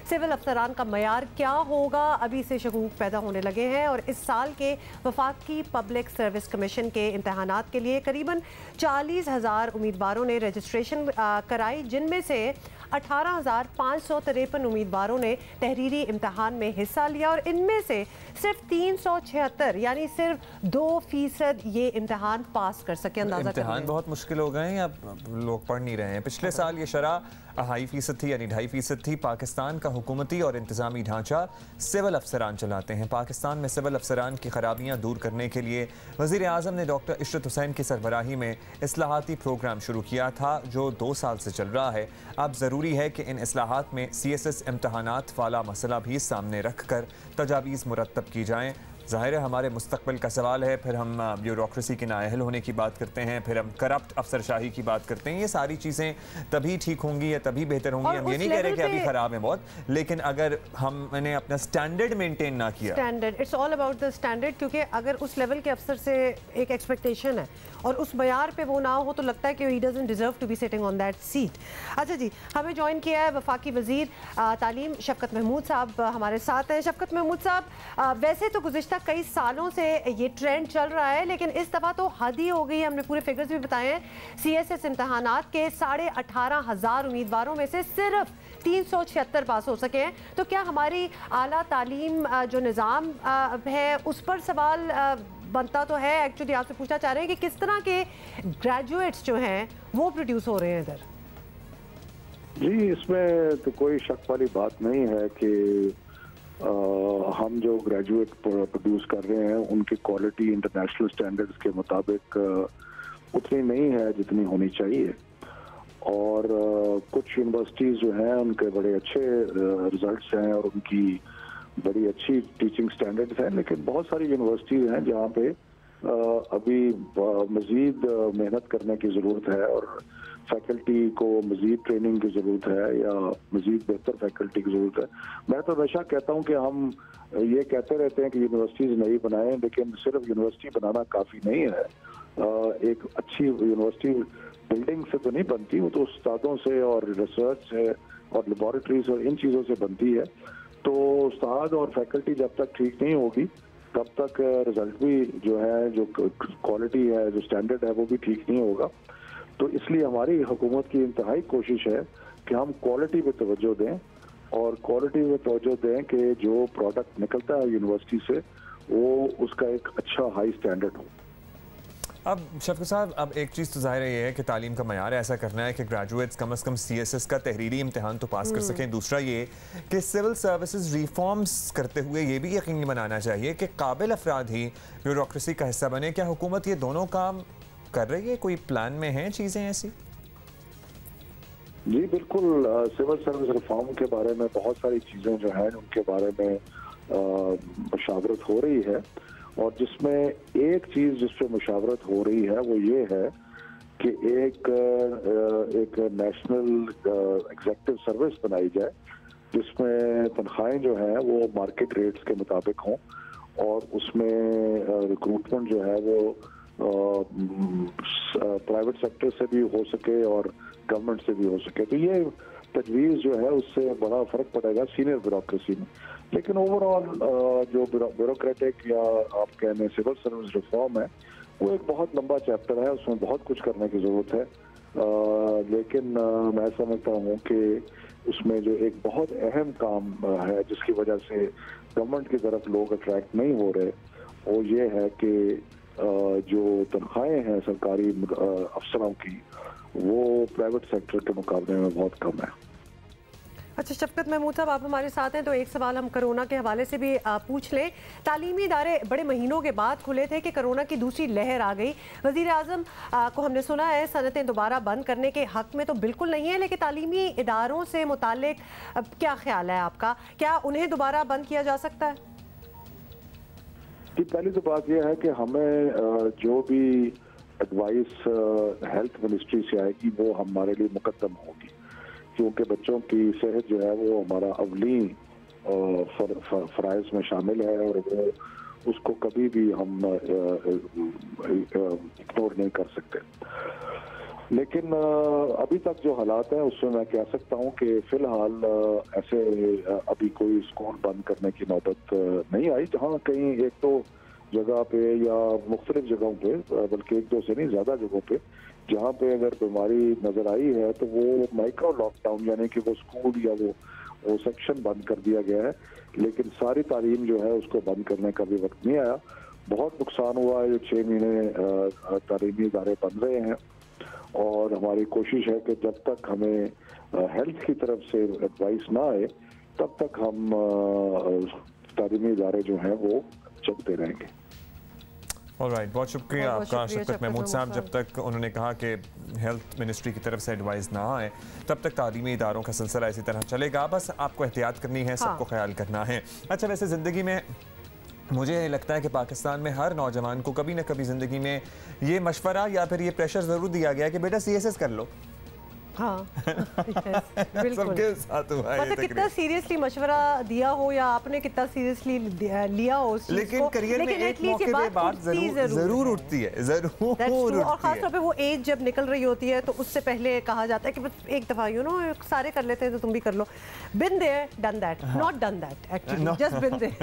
सिविल अफसरान का मयार क्या होगा, अभी से शकूक पैदा होने लगे हैं। और इस साल के वफाकी पब्लिक सर्विस कमीशन के इम्तहानात के लिए करीबन 40,000 उम्मीदवारों ने रजिस्ट्रेशन कराई, जिनमें से 18,553 उम्मीदवारों ने तहरीरी इम्तहान में हिस्सा लिया और इनमें से सिर्फ 376 यानी सिर्फ 2% ये इम्तहान पास कर सके। अंदाजा इम्तहान बहुत मुश्किल हो गए हैं, अब लोग पढ़ नहीं रहे हैं। पिछले साल ये शरह 2.5% थी, यानी 2.5% थी। पाकिस्तान का हुकूमती और इंतजामी ढांचा सिविल अफसरान चलाते हैं। पाकिस्तान में सिविल अफसरान की खराबियाँ दूर करने के लिए वज़ीर आज़म ने डॉक्टर इशरत हुसैन की सरबराही में इस्लाहाती प्रोग्राम शुरू किया था, जो 2 साल से चल रहा है। अब ज़रूरी है कि इन इस्लाहात में CSS इम्तहानात वाला मसला भी सामने रख कर तजावीज़ मुरतब की जाएँ। ज़ाहिर है हमारे मुस्तकबिल का सवाल है, फिर हम ब्यूरोक्रेसी के नाअहल होने की बात करते हैं, फिर हम करप्ट अफसरशाही की बात करते हैं। ये सारी चीज़ें तभी ठीक होंगी या तभी बेहतर होंगी। हम ये नहीं कह रहे कि अभी ख़राब है बहुत, लेकिन अगर हमने अपना स्टैंडर्ड मेंटेन ना किया, standard, it's all about the standard, क्योंकि अगर उस लेवल के अफसर से एक एक्सपेक्टेशन है और उस मयार पे वो ना हो तो लगता है कि he doesn't deserve to be sitting on that seat. अच्छा जी, हमें ज्वाइन किया है वफाकी वज़ीर तालीम शफकत महमूद साहब हमारे साथ हैं। शफकत महमूद साहब, वैसे तो गुज़िश्ता कई सालों से ये ट्रेंड चल रहा है, लेकिन इस दफ़ा तो हद ही हो गई है। हमने पूरे फिगर्स भी बताए हैं। CSS इम्तहानात के 18,500 उम्मीदवारों में से सिर्फ 376 पास हो सके हैं। तो क्या हमारी आला तालीम जो निज़ाम है उस पर सवाल बनता तो है? एक्चुअली आपसे पूछना चाह रहे हैं कि किस तरह के ग्रेजुएट्स जो हैं वो प्रोड्यूस हो रहे हैं इधर? जी, इसमें तो कोई शक वाली बात नहीं है कि हम जो ग्रेजुएट प्रोड्यूस कर रहे हैं उनकी क्वालिटी इंटरनेशनल स्टैंडर्ड्स के मुताबिक उतनी नहीं है जितनी होनी चाहिए। और कुछ यूनिवर्सिटीज़ जो हैं उनके बड़े अच्छे रिजल्ट्स हैं और उनकी बड़ी अच्छी टीचिंग स्टैंडर्ड्स हैं, लेकिन बहुत सारी यूनिवर्सिटीज़ हैं जहाँ पे अभी मज़ीद मेहनत करने की ज़रूरत है और फैकल्टी को मज़ीद ट्रेनिंग की ज़रूरत है या मज़ीद बेहतर फैकल्टी की ज़रूरत है। मैं तो हमेशा कहता हूँ कि हम ये कहते रहते हैं कि यूनिवर्सिटीज़ नहीं बनाएं, लेकिन सिर्फ यूनिवर्सिटी बनाना काफ़ी नहीं है। एक अच्छी यूनिवर्सिटी बिल्डिंग से तो नहीं बनती, वो तो उस्तादों से और रिसर्च से और लेबॉरेटरीज और इन चीज़ों से बनती है। तो उस्ताद और फैकल्टी जब तक ठीक नहीं होगी तब तक रिजल्ट भी जो है, जो क्वालिटी है, जो स्टैंडर्ड है, वो भी ठीक नहीं होगा। तो इसलिए हमारी हुकूमत की इंतहाई कोशिश है कि हम क्वालिटी पे तवज्जो दें और क्वालिटी पे तवज्जो दें कि जो प्रोडक्ट निकलता है यूनिवर्सिटी से वो उसका एक अच्छा हाई स्टैंडर्ड हो। अब शफकत साहब, अब एक चीज़ तो ज़ाहिर ये है कि तालीम का मयार ऐसा करना है कि ग्रेजुएट्स कम से कम CSS का तहरीरी इम्तिहान तो पास कर सकें। दूसरा ये कि सिविल सर्विसेज रिफॉर्म्स करते हुए ये भी यकीनी बनाना चाहिए कि काबिल अफराद ही ब्यूरोक्रेसी का हिस्सा बने। क्या हुकूमत ये दोनों काम कर रही है? कोई प्लान में हैं चीज़ें ऐसी? जी बिल्कुल, सिविल सर्विस रिफॉर्म के बारे में बहुत सारी चीज़ें जो हैं उनके बारे में मुशावरत हो रही है और जिसमें एक चीज़ जिस पे मुशावरत हो रही है वो ये है कि एक नेशनल एग्जीक्यूटिव सर्विस बनाई जाए जिसमें तनख्वाहें जो हैं वो मार्केट रेट्स के मुताबिक हों और उसमें रिक्रूटमेंट जो है वो प्राइवेट सेक्टर से भी हो सके और गवर्नमेंट से भी हो सके। तो ये तजवीज़ जो है उससे बड़ा फ़र्क पड़ेगा सीनियर ब्यूरोक्रेसी में। लेकिन ओवरऑल जो ब्यूरोक्रेटिक या आप कहने सिविल सर्विस रिफॉर्म है वो एक बहुत लंबा चैप्टर है, उसमें बहुत कुछ करने की ज़रूरत है। लेकिन मैं समझता हूँ कि उसमें जो एक बहुत अहम काम है जिसकी वजह से गवर्नमेंट की तरफ लोग अट्रैक्ट नहीं हो रहे वो ये है कि जो तनख्वाहें हैं सरकारी अफसरों की वो प्राइवेट सेक्टर के मुकाबले में बहुत कम है। अच्छा शफकत महमूद साहब, आप हमारे साथ हैं तो एक सवाल हम कोरोना के हवाले से भी पूछ लें। तालीमी इदारे बड़े महीनों के बाद खुले थे कि कोरोना की दूसरी लहर आ गई। वज़ीर आज़म को हमने सुना है सनतें दोबारा बंद करने के हक़ में तो बिल्कुल नहीं है, लेकिन तालीमी इदारों से मुताल्लिक क्या ख्याल है आपका? क्या उन्हें दोबारा बंद किया जा सकता है? पहली तो बात यह है कि हमें जो भी एडवाइस हेल्थ मिनिस्ट्री से आएगी वो हमारे लिए मुकद्दम होगी, क्योंकि बच्चों की सेहत जो है वो हमारा अवली फ़राइज़ में शामिल है और वो उसको कभी भी हम इग्नोर नहीं कर सकते। लेकिन अभी तक जो हालात हैं उसमें मैं कह सकता हूँ कि फ़िलहाल ऐसे अभी कोई स्कूल बंद करने की नौबत नहीं आई। जहाँ कहीं एक तो जगह पे या मुख्तलिफ जगहों पे, बल्कि एक दो से नहीं ज़्यादा जगहों पे, जहाँ पे अगर बीमारी नज़र आई है तो वो माइक्रो लॉकडाउन यानी कि वो स्कूल या वो सेक्शन बंद कर दिया गया है, लेकिन सारी तालीम जो है उसको बंद करने का भी वक्त नहीं आया। बहुत नुकसान हुआ है, 6 महीने तालीमी इदारे बन रहे हैं और हमारी कोशिश है कि जब तक हमें हेल्थ की तरफ से एडवाइस ना आए तब तक हम तालीमी इदारे जो हैं वो चलते रहेंगे। ऑलराइट, बहुत शुक्रिया आपका शफकत महमूद साहब। जब तक उन्होंने कहा कि हेल्थ मिनिस्ट्री की तरफ से एडवाइस ना आए तब तक तालीमी इदारों का सिलसिला इसी तरह चलेगा। बस आपको एहतियात करनी है, सबको ख्याल करना है। अच्छा, वैसे ज़िंदगी में मुझे लगता है कि पाकिस्तान में हर नौजवान को कभी ना कभी ज़िंदगी में ये मशवरा या फिर ये प्रेशर ज़रूर दिया गया है कि बेटा CSS कर लो। हाँ सबके साथ हुआ है। मतलब कितना सीरियसली मशवरा दिया हो या आपने कितना सीरियसली लिया हो, लेकिन करियर में एक मौके पे बात जरूर उठती है, जरूर। और खासतौर पे वो एज जब निकल रही होती है तो उससे पहले कहा जाता है कि बस एक दफा सारे कर लेते हैं तो तुम भी कर लो। Been there done that, not done that actually, just been there,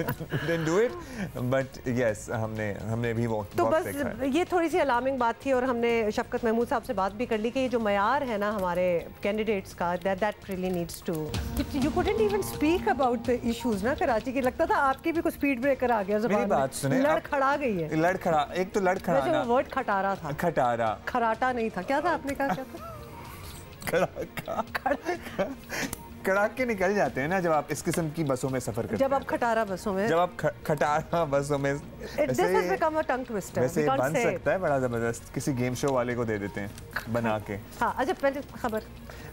didn't do it but yes हमने भी वो तो बस ये थोड़ी सी अलार्मिंग बात थी और हमने शफकत महमूद साहब से बात भी कर ली कि ये जो मयार है ना हमारे कैंडिडेट्स का, that really needs to, you couldn't even speak about the issues ना कराची की। लगता था आपकी भी कुछ स्पीड ब्रेकर आ गया ज़बान में। मेरी बात सुने, लड़खड़ा गई है। लड़खड़ा, एक तो लड़खड़ा, वो वर्ड खटारा था, खटारा, खराटा नहीं था। क्या था आपने कहा? क्या था? कड़ाके निकल जाते हैं ना जब आप इस किस्म की बसों में सफर करते हैं, जब आप खटारा बसों में, जब आप खटारा बसों में, वैसे बन सकता है बड़ा जबरदस्त, किसी गेम शो वाले को दे देते हैं बना के। हाँ, अच्छा पहले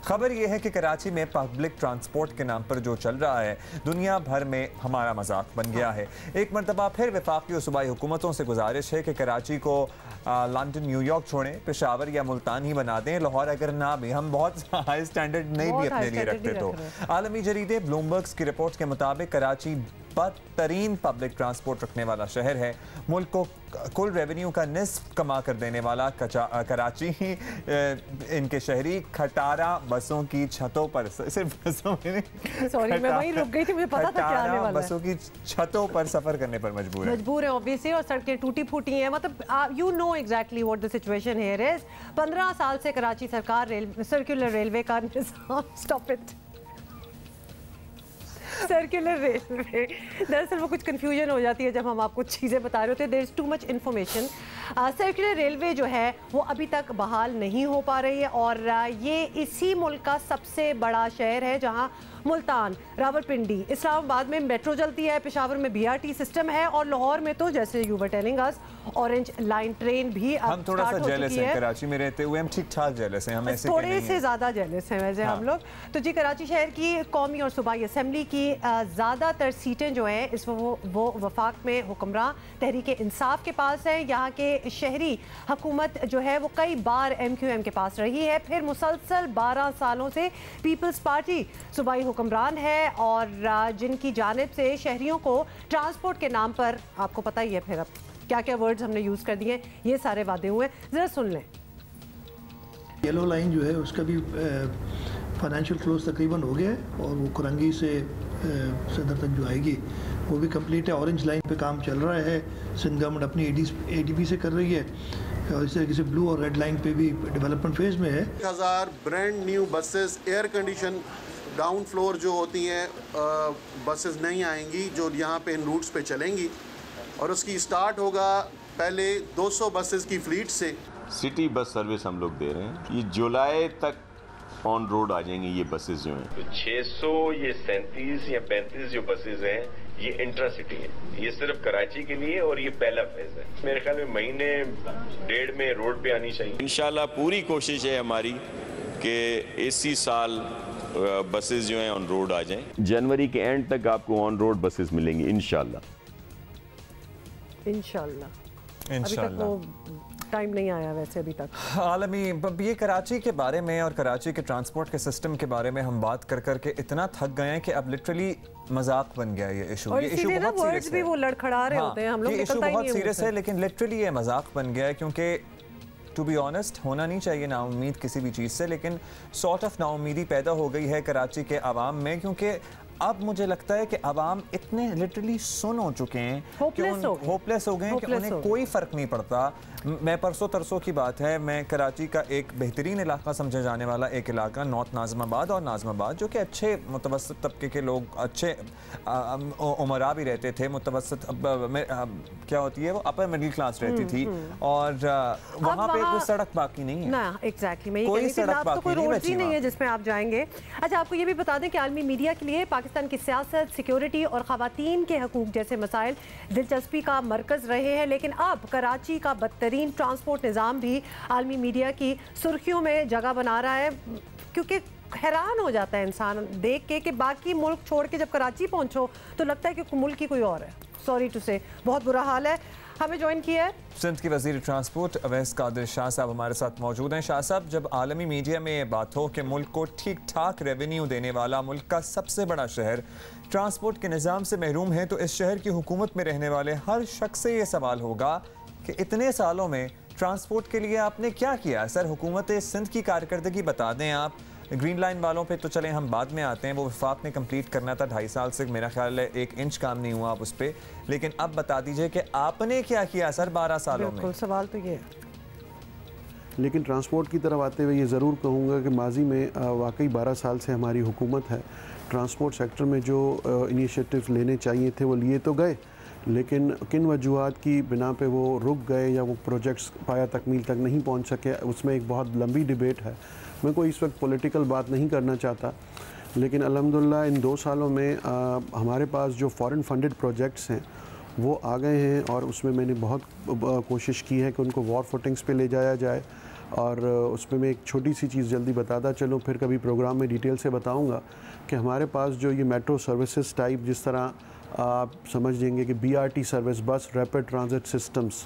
खबर यह है कि कराची में पब्लिक ट्रांसपोर्ट के नाम पर जो चल रहा है दुनिया भर में हमारा मजाक बन गया है। एक मरतबा फिर वफाकी और सूबाई हुकूमतों से गुजारिश है कि कराची को लंदन, न्यूयॉर्क छोड़ें, पेशावर या मुल्तान ही बना दें। लाहौर अगर ना भी, हम बहुत हाई स्टैंडर्ड नहीं भी अपने लिए रखते तो। आलमी जरीदे ब्लूमबर्ग की रिपोर्ट के मुताबिक कराची बदतरीन पब्लिक ट्रांसपोर्ट रखने वाला शहर है। मुल्क को कुल रेवेन्यू का निस्फ कमा कर देने वाला कराची ही इनके शहरी खटारा बसों की छतों पर, सिर्फ बसों में नहीं, सॉरी मैं वहीं रुक गई थी, मुझे पता था क्या आने वाला है। बसों की छतों पर सफर करने पर मजबूर है ऑब्वियसली, और सड़कें टूटी फूटी हैं। मतलब you know exactly what the situation here is. 15 साल से कराची सरकार सर्कुलर रेलवे का निजाम, स्टॉप इट, सर्कुलर रेलवे, दरअसल वो कुछ कंफ्यूजन हो जाती है जब हम आपको चीज़ें बता रहे होते हैं, there is too much information. Circular railway जो है वो अभी तक बहाल नहीं हो पा रही है, और ये इसी मुल्क का सबसे बड़ा शहर है जहां मुल्तान, रावलपिंडी, इस्लामाबाद में मेट्रो चलती है, पेशावर में BRT सिस्टम है, और लाहौर में तो जैसे you were telling us orange line train भी अब हम थोड़ा सा जेलस हैं कराची में रहते हुए, हम ठीक ठाक जेलस हैं, हम ऐसे थोड़े से ज़्यादा जेलस हैं वैसे हम लोग तो जी। कराची शहर की कौमी और सूबाई असम्बली की ज़्यादातर सीटें जो हैं इस वो वफाक में हुक्मरान तहरीक इंसाफ के पास है। यहाँ के शहरी हुकूमत जो है वो कई बार MQM के पास रही है, फिर मुसलसल 12 सालों से पीपल्स पार्टी सूबाई हुक्मरान है, और जिनकी जानिब से शहरियों को ट्रांसपोर्ट के नाम पर, आपको पता ही है फिर अब क्या क्या वर्ड्स हमने यूज़ कर दिए, ये सारे वादे हुए। ज़रा सुन लें। येलो लाइन जो है उसका भी फाइनेंशियल क्लोज तकरीबन हो गया है, और वो कुरंगी से सदर तक जो आएगी वो भी कंप्लीट है। ऑरेंज लाइन पे काम चल रहा है, सिंध गवर्नमेंट अपनी ADB से कर रही है, और इस तरीके से ब्लू और रेड लाइन पे भी डेवलपमेंट फेज में है। 1000 brand new buses air condition down floor जो होती हैं बसेस नहीं आएंगी जो यहाँ पे इन रूट्स पे चलेंगी, और उसकी स्टार्ट होगा पहले 200 बसेस की फ्लीट से। सिटी बस सर्विस हम लोग दे रहे हैं, ये जुलाई तक ऑन रोड आ जाएंगे ये बसेस जो हैं। तो 600 ये 37 या 35 जो बसेस हैं ये इंट्रासिटी है, ये सिर्फ कराची के लिए, और ये पहला फेज है। मेरे ख्याल में महीने 1.5 में रोड पे आनी चाहिए। इंशाल्लाह पूरी कोशिश है हमारी कि इसी साल बसेस जो हैं ऑन रोड आ जाएं। जनवरी के एंड तक आपको ऑन रोड बसेस मिलेंगी इंशाल्लाह। टाइम नहीं आया वैसे अभी तक। आलमी ये कराची के बारे में और कराची के ट्रांसपोर्ट के सिस्टम के बारे में हम बात कर करके इतना थक गए हैं कि अब लिटरली मजाक बन गया ये इशू। ये इशू बहुत सीरियस है, वो लड़खड़ा रहे होते हैं हम लोग, ये इशू बहुत सीरियस है, लेकिन लिटरली ये मजाक बन गया है। क्योंकि टू बी ऑनेस्ट होना नहीं चाहिए नाउम्मीद किसी भी चीज़ से, लेकिन सॉर्ट ऑफ नाउम्मीदी पैदा हो गई है कराची के आवाम में, क्योंकि अब मुझे लगता है कि आवाम इतने लिटरली सुन हो चुके हैं, होपलेस हो गए हैं कि उन्हें कोई फ़र्क नहीं पड़ता। मैं परसों तरसों की बात है, मैं कराची का एक बेहतरीन इलाका समझा जाने वाला एक इलाका नॉर्थ नाज़िमाबाद और नाज़िमाबाद, जो कि अच्छे मुतवस्सित तबके के लोग, अच्छे उमरा भी रहते थे, मुतवस्सित क्या होती है वो अपर मिडिल क्लास रहती थी, और वहाँ पे कोई सड़क बाकी नहीं है ना। एग्जैक्टली कोई सड़क बाकी नहीं है जिसमें आप जाएंगे। अच्छा, आपको ये भी बता दें कि आलमी मीडिया के लिए पाकिस्तान की सियासत, सिक्योरिटी और ख़वातीन के हकूक़ जैसे मसाइल दिलचस्पी का मरकज़ रहे हैं, लेकिन अब कराची का बदतरीन ट्रांसपोर्ट निज़ाम भी आलमी मीडिया की सुर्खियों में जगह बना रहा है, क्योंकि हैरान हो जाता है इंसान देख के कि बाकी मुल्क छोड़ के जब कराची पहुंचो तो लगता है कि मुल्क ही कोई और है। सॉरी टू से, बहुत बुरा हाल है। हमें ज्वाइन किया है सिंध के वज़ीर ट्रांसपोर्ट अवैस कादिर शाह साहब हमारे साथ मौजूद हैं। शाह साहब, जब आलमी मीडिया में ये बात हो कि मुल्क को ठीक ठाक रेवेन्यू देने वाला मुल्क का सबसे बड़ा शहर ट्रांसपोर्ट के निज़ाम से महरूम है, तो इस शहर की हुकूमत में रहने वाले हर शख्स से ये सवाल होगा कि इतने सालों में ट्रांसपोर्ट के लिए आपने क्या किया? सर, हुकूमत सिंध की कारकर्दगी बता दें आप। ग्रीन लाइन वालों पे तो चलें हम बाद में आते हैं, वो वफाक ने कंप्लीट करना था 2.5 साल से, मेरा ख्याल है 1 इंच काम नहीं हुआ आप उस पर, लेकिन अब बता दीजिए कि आपने क्या किया सर 12 सालों में? सवाल तो ये। लेकिन ट्रांसपोर्ट की तरफ आते हुए ये ज़रूर कहूँगा कि माजी में वाकई 12 साल से हमारी हुकूमत है, ट्रांसपोर्ट सेक्टर में जो इनिशिएटिव लेने चाहिए थे वो लिए तो गए, लेकिन किन वजूहात की बिना पे वो रुक गए या वो प्रोजेक्ट्स पाया तकमील तक नहीं पहुंच सके, उसमें एक बहुत लंबी डिबेट है। मैं कोई इस वक्त पॉलिटिकल बात नहीं करना चाहता, लेकिन अल्हम्दुलिल्लाह इन 2 सालों में हमारे पास जो फॉरेन फंडेड प्रोजेक्ट्स हैं वो आ गए हैं और उसमें मैंने बहुत कोशिश की है कि उनको वॉर फुटिंग्स पे ले जाया जाए। और उसमें मैं एक छोटी सी चीज़ जल्दी बताता चलूँ, फिर कभी प्रोग्राम में डिटेल से बताऊँगा कि हमारे पास जो ये मेट्रो सर्विसेज टाइप, जिस तरह आप समझ लेंगे कि BRT सर्विस, बस रैपिड ट्रांजिट सिस्टम्स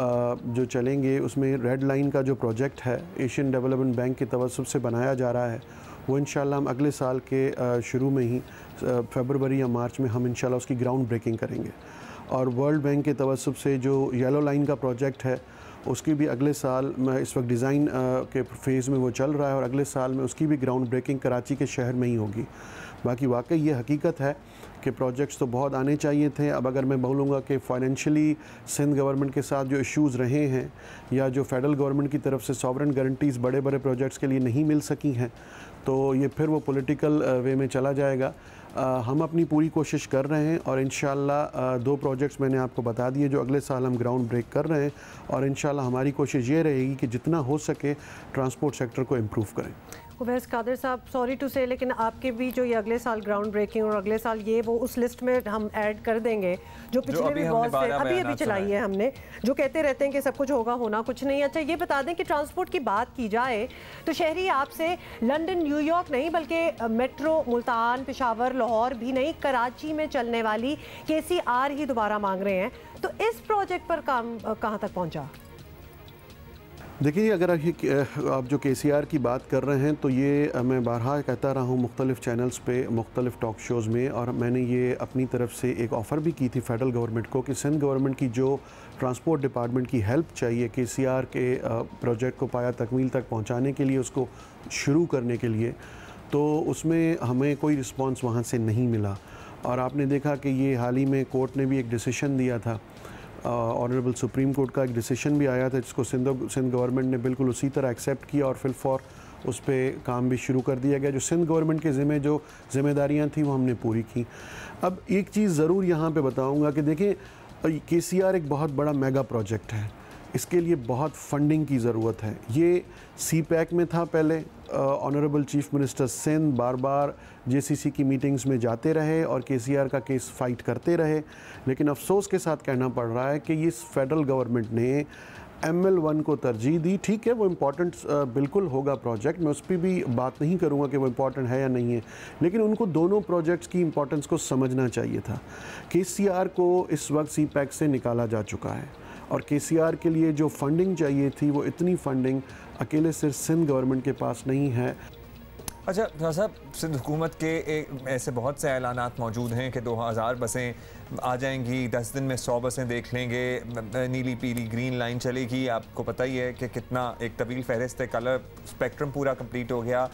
जो चलेंगे, उसमें रेड लाइन का जो प्रोजेक्ट है एशियन डेवलपमेंट बैंक के तवज्जुह से बनाया जा रहा है, वो इंशाल्लाह हम अगले साल के शुरू में ही फरवरी या मार्च में हम इंशाल्लाह उसकी ग्राउंड ब्रेकिंग करेंगे। और वर्ल्ड बैंक के तवज्जुह से जो येलो लाइन का प्रोजेक्ट है उसकी भी अगले साल में, इस वक्त डिज़ाइन के फेज़ में वो चल रहा है और अगले साल में उसकी भी ग्राउंड ब्रेकिंग कराची के शहर में ही होगी। बाकी वाकई ये हकीकत है कि प्रोजेक्ट्स तो बहुत आने चाहिए थे। अब अगर मैं बोलूँगा कि फाइनेंशियली सिंध गवर्नमेंट के साथ जो इश्यूज़ रहे हैं या जो फेडरल गवर्नमेंट की तरफ से सॉवरेन गारंटीज़ बड़े बड़े प्रोजेक्ट्स के लिए नहीं मिल सकी हैं, तो ये फिर वो पॉलिटिकल वे में चला जाएगा। हम अपनी पूरी कोशिश कर रहे हैं और इंशाल्लाह 2 प्रोजेक्ट्स मैंने आपको बता दिए जो अगले साल हम ग्राउंड ब्रेक कर रहे हैं और इंशाल्लाह हमारी कोशिश ये रहेगी कि जितना हो सके ट्रांसपोर्ट सेक्टर को इम्प्रूव करें। उवैस कादिर साहब, सॉरी टू से, लेकिन आपके भी जो ये अगले साल ग्राउंड ब्रेकिंग और अगले साल ये वो उस लिस्ट में हम ऐड कर देंगे जो पिछले भी बहुत से अभी चलाई है हमने, जो कहते रहते हैं कि सब कुछ होगा, होना कुछ नहीं। अच्छा ये बता दें कि ट्रांसपोर्ट की बात की जाए तो शहरी आपसे लंदन न्यूयॉर्क नहीं बल्कि मेट्रो मुल्तान, पेशावर, लाहौर भी नहीं, कराची में चलने वाली KCR ही दोबारा मांग रहे हैं। तो इस प्रोजेक्ट पर काम कहाँ तक पहुँचा? देखिए, अगर आप जो KCR की बात कर रहे हैं तो ये मैं बारहा कहता रहा हूँ मुख्तलिफ़ चैनल्स पे, मुख्तलिफ़ टॉक शोज़ में, और मैंने ये अपनी तरफ से एक ऑफ़र भी की थी फेडरल गवर्नमेंट को कि सिंध गवर्नमेंट की जो ट्रांसपोर्ट डिपार्टमेंट की हेल्प चाहिए KCR के प्रोजेक्ट को पाया तकमील तक पहुँचाने के लिए, उसको शुरू करने के लिए, तो उसमें हमें कोई रिस्पॉन्स वहाँ से नहीं मिला। और आपने देखा कि ये हाल ही में कोर्ट ने भी एक डिसीशन दिया था, ऑनरेबल सुप्रीम कोर्ट का एक डिसीशन भी आया था जिसको सिंध गवर्नमेंट ने बिल्कुल उसी तरह एक्सेप्ट किया और फिल फॉर उस पर काम भी शुरू कर दिया गया। जो सिंध गवर्नमेंट के ज़िम्मे जो जिम्मेदारियां थी वो हमने पूरी की। अब एक चीज़ ज़रूर यहाँ पे बताऊँगा कि देखें, KCR एक बहुत बड़ा मेगा प्रोजेक्ट है, इसके लिए बहुत फंडिंग की ज़रूरत है। ये CPEC में था पहले, ऑनरेबल चीफ मिनिस्टर सिंध बार बार JCC की मीटिंग्स में जाते रहे और KCR का केस फाइट करते रहे, लेकिन अफसोस के साथ कहना पड़ रहा है कि इस फेडरल गवर्नमेंट ने ML1 को तरजीह दी। ठीक है, वो इम्पॉर्टेंट बिल्कुल होगा प्रोजेक्ट, मैं उस पर भी बात नहीं करूँगा कि वो इम्पॉर्टेंट है या नहीं है, लेकिन उनको दोनों प्रोजेक्ट्स की इम्पॉर्टेंस को समझना चाहिए था। KCR को इस वक्त CPEC से निकाला जा चुका है और KCR के लिए जो फंडिंग चाहिए थी वो इतनी फंडिंग अकेले सिर्फ सिंध गवर्नमेंट के पास नहीं है। अच्छा साहब, सिंध हुकूमत के ऐसे बहुत से ऐलानात मौजूद हैं कि 2000 बसें आ जाएंगी, 10 दिन में 100 बसें देख लेंगे, नीली पीली ग्रीन लाइन चलेगी। आपको पता ही है कि कितना एक तवील फहरिस्त है, कलर स्पेक्ट्रम पूरा कंप्लीट हो गया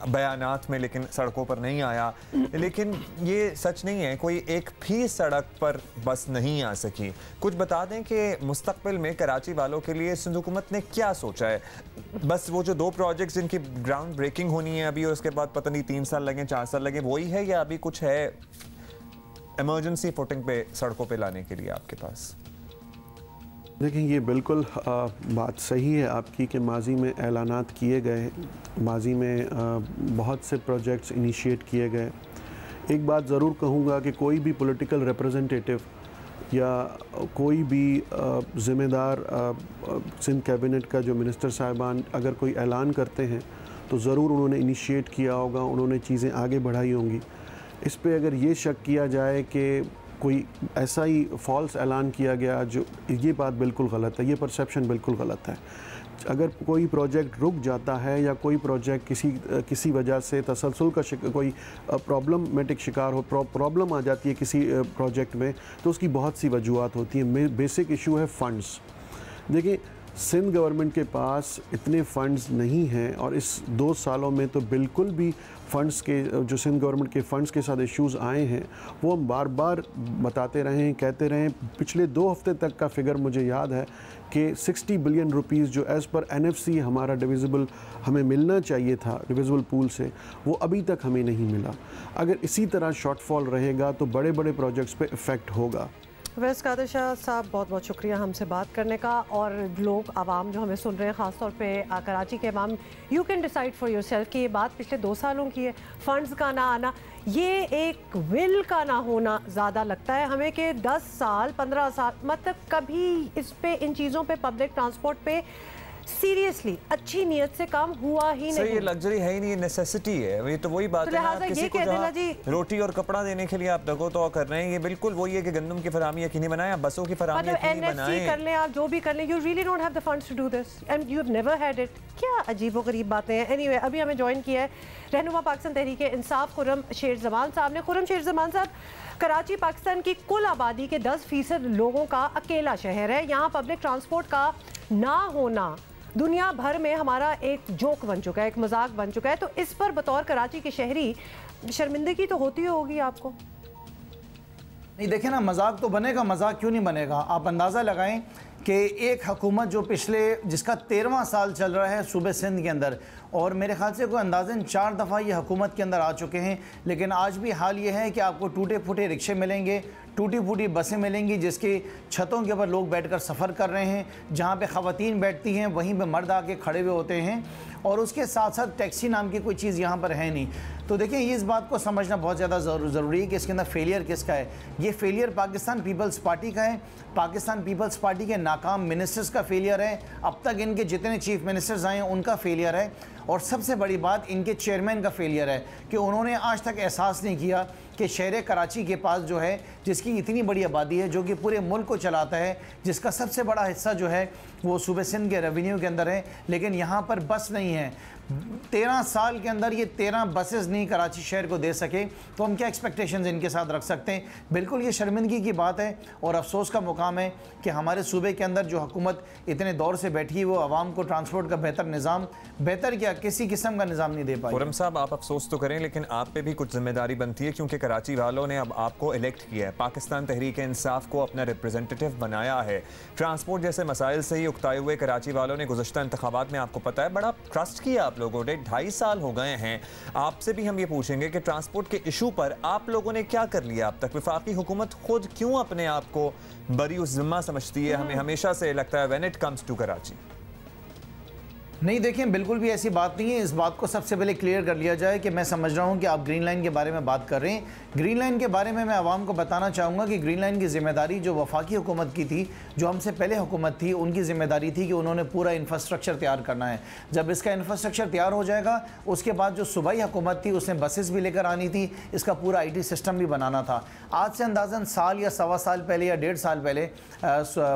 बयानात में, लेकिन सड़कों पर नहीं आया। लेकिन ये सच नहीं है, कोई एक भी सड़क पर बस नहीं आ सकी। कुछ बता दें कि मुस्तकबिल में कराची वालों के लिए सिंध हुकूमत ने क्या सोचा है? बस वो जो 2 प्रोजेक्ट्स जिनकी ग्राउंड ब्रेकिंग होनी है अभी और उसके बाद पता नहीं 3 साल लगे 4 साल लगे, वही है या अभी कुछ है इमरजेंसी फुटिंग पे सड़कों पे लाने के लिए आपके पास? देखिए, ये बिल्कुल बात सही है आपकी कि माजी में ऐलानात किए गए, माजी में बहुत से प्रोजेक्ट्स इनिशिएट किए गए। एक बात ज़रूर कहूँगा कि कोई भी पॉलिटिकल रिप्रेजेंटेटिव या कोई भी ज़िम्मेदार सिंध कैबिनेट का जो मिनिस्टर साहिबान अगर कोई ऐलान करते हैं तो ज़रूर उन्होंने इनिशिएट किया होगा, उन्होंने चीज़ें आगे बढ़ाई होंगी। इस पे अगर ये शक किया जाए कि कोई ऐसा ही फॉल्स ऐलान किया गया, जो ये बात बिल्कुल गलत है, ये परसेप्शन बिल्कुल गलत है। अगर कोई प्रोजेक्ट रुक जाता है या कोई प्रोजेक्ट किसी वजह से तसलसल का कोई प्रॉब्लमेटिक शिकार हो, प्रॉब्लम आ जाती है किसी प्रोजेक्ट में, तो उसकी बहुत सी वजूहत होती हैं। बेसिक इशू है फ़ंड्स। देखिए, सिंध गवर्नमेंट के पास इतने फ़ंड्स नहीं हैं और इस 2 सालों में तो बिल्कुल भी फ़ंड्स के जो सिंध गवर्नमेंट के फ़ंड्स के साथ इश्यूज़ आए हैं वो हम बार बार बताते रहें, कहते रहें। पिछले 2 हफ्ते तक का फिगर मुझे याद है कि 60 बिलियन रुपीज़ जो एज़ पर NFC हमारा डिविजिबल हमें मिलना चाहिए था डिविजिबल पूल से, वो अभी तक हमें नहीं मिला। अगर इसी तरह शॉर्टफॉल रहेगा तो बड़े बड़े प्रोजेक्ट्स पे इफ़ेक्ट होगा। वैस कादिर शाह साहब बहुत बहुत शुक्रिया हमसे बात करने का। और लोग आवाम जो हमें सुन रहे हैं ख़ासतौर पे कराची के अवाम, you can decide for your self कि ये बात पिछले 2 सालों की है। फ़ंड्स का ना आना, ये एक विल का ना होना ज़्यादा लगता है हमें कि 10 साल 15 साल मतलब कभी इस पे इन चीज़ों पे पब्लिक ट्रांसपोर्ट पे सीरियसली अच्छी नियत से काम हुआ ही नहीं। ये लग्जरी है ही नहीं, नेसेसिटी है। ये तो वही बात है ना, किसी को जहाँ रोटी और कपड़ा देने के लिए आप दगो तो कर रहे हैं, ये बिल्कुल वही है कि गंदम की फराहमी यकीनी बनाए, बसों की फराहमी यकीनी बनाएं, कर लें आप जो भी कर लें। You really don't have the funds to do this and you have never had it. क्या अजीब व गरीब बातें हैं। एनीवे, अभी हमें ज्वाइन किया है रहनुमा पाकिस्तान तहरीक इंसाफ खुर्रम शेर जमान साहब ने। खुर्रम शेर जमान साहब, कराची पाकिस्तान की कुल आबादी के 10% लोगों का अकेला शहर है। यहाँ पब्लिक ट्रांसपोर्ट का ना होना दुनिया भर में हमारा एक जोक बन चुका है, एक मजाक बन चुका है। तो इस पर बतौर कराची के शहरी शर्मिंदगी तो होती होगी आपको? नहीं, देखें ना, मजाक तो बनेगा, मजाक क्यों नहीं बनेगा। आप अंदाज़ा लगाएं कि एक हुकूमत जो जिसका 13वां साल चल रहा है सूबे सिंध के अंदर, और मेरे ख्याल से कोई अंदाज़न 4 दफ़ा ये हुकूमत के अंदर आ चुके हैं, लेकिन आज भी हाल ये है कि आपको टूटे फूटे रिक्शे मिलेंगे, टूटी फूटी बसें मिलेंगी जिसकी छतों के ऊपर लोग बैठकर सफ़र कर रहे हैं, जहाँ पे ख़वातीन बैठती हैं वहीं पे मर्द आके खड़े हुए होते हैं, और उसके साथ साथ टैक्सी नाम की कोई चीज़ यहाँ पर है नहीं। तो देखिए, ये इस बात को समझना बहुत ज़्यादा ज़रूरी है कि इसके अंदर फेलियर किसका है। ये फेलियर पाकिस्तान पीपल्स पार्टी का है, पाकिस्तान पीपल्स पार्टी के नाकाम मिनिस्टर्स का फेलियर है, अब तक इनके जितने चीफ मिनिस्टर्स आए हैं उनका फेलियर है, और सबसे बड़ी बात इनके चेयरमैन का फेलियर है कि उन्होंने आज तक एहसास नहीं किया कि शहर कराची के पास जो है, जिसकी इतनी बड़ी आबादी है, जो कि पूरे मुल्क को चलाता है, जिसका सबसे बड़ा हिस्सा जो है वो सूबे सिंध के रेवेन्यू के अंदर है, लेकिन यहाँ पर बस नहीं है। 13 साल के अंदर ये 13 बसेस नहीं कराची शहर को दे सके, तो हम क्या एक्सपेक्टेशंस इनके साथ रख सकते हैं। बिल्कुल ये शर्मिंदगी की बात है और अफसोस का मुकाम है कि हमारे सूबे के अंदर जो हुकूमत इतने दौर से बैठी है वो आवाम को ट्रांसपोर्ट का बेहतर क्या किसी किस्म का निज़ाम नहीं दे पाई। खुर्रम साहब, आप अफसोस तो करें, लेकिन आप पे भी कुछ जिम्मेदारी बनती है, क्योंकि कराची वालों ने अब आपको इलेक्ट किया है, पाकिस्तान तहरीक इंसाफ को अपना रिप्रेजेंटेटिव बनाया है। ट्रांसपोर्ट जैसे मसाइल से ही उकताए हुए कराची वालों ने गुज़श्ता इंतखाबात में, आपको पता है, बड़ा ट्रस्ट किया आप लोगों ने। 2.5 साल हो गए हैं। आपसे भी हम ये पूछेंगे कि ट्रांसपोर्ट के इशू पर आप लोगों ने क्या कर लिया अब तक। वफाकी हुकूमत खुद क्यों अपने आप को बरी ज़िम्मा समझती है? हमें हमेशा से लगता है when it comes to Karachi. नहीं, देखें, बिल्कुल भी ऐसी बात नहीं है। इस बात को सबसे पहले क्लियर कर लिया जाए कि मैं समझ रहा हूं कि आप ग्रीन लाइन के बारे में बात कर रहे हैं। ग्रीन लाइन के बारे में मैं आवाम को बताना चाहूँगा कि ग्रीन लाइन की ज़िम्मेदारी जो वफाकी हुकूमत की थी, जो हमसे पहले हुकूमत थी, उनकी ज़िम्मेदारी थी कि उन्होंने पूरा इंफ्रास्ट्रक्चर तैयार करना है। जब इसका इंफ्रास्ट्रक्चर तैयार हो जाएगा, उसके बाद जो सूबाई हुकूमत थी उसने बसेस भी लेकर आनी थी, इसका पूरा IT सिस्टम भी बनाना था। आज से अंदाज़न साल या सवा साल पहले या 1.5 साल पहले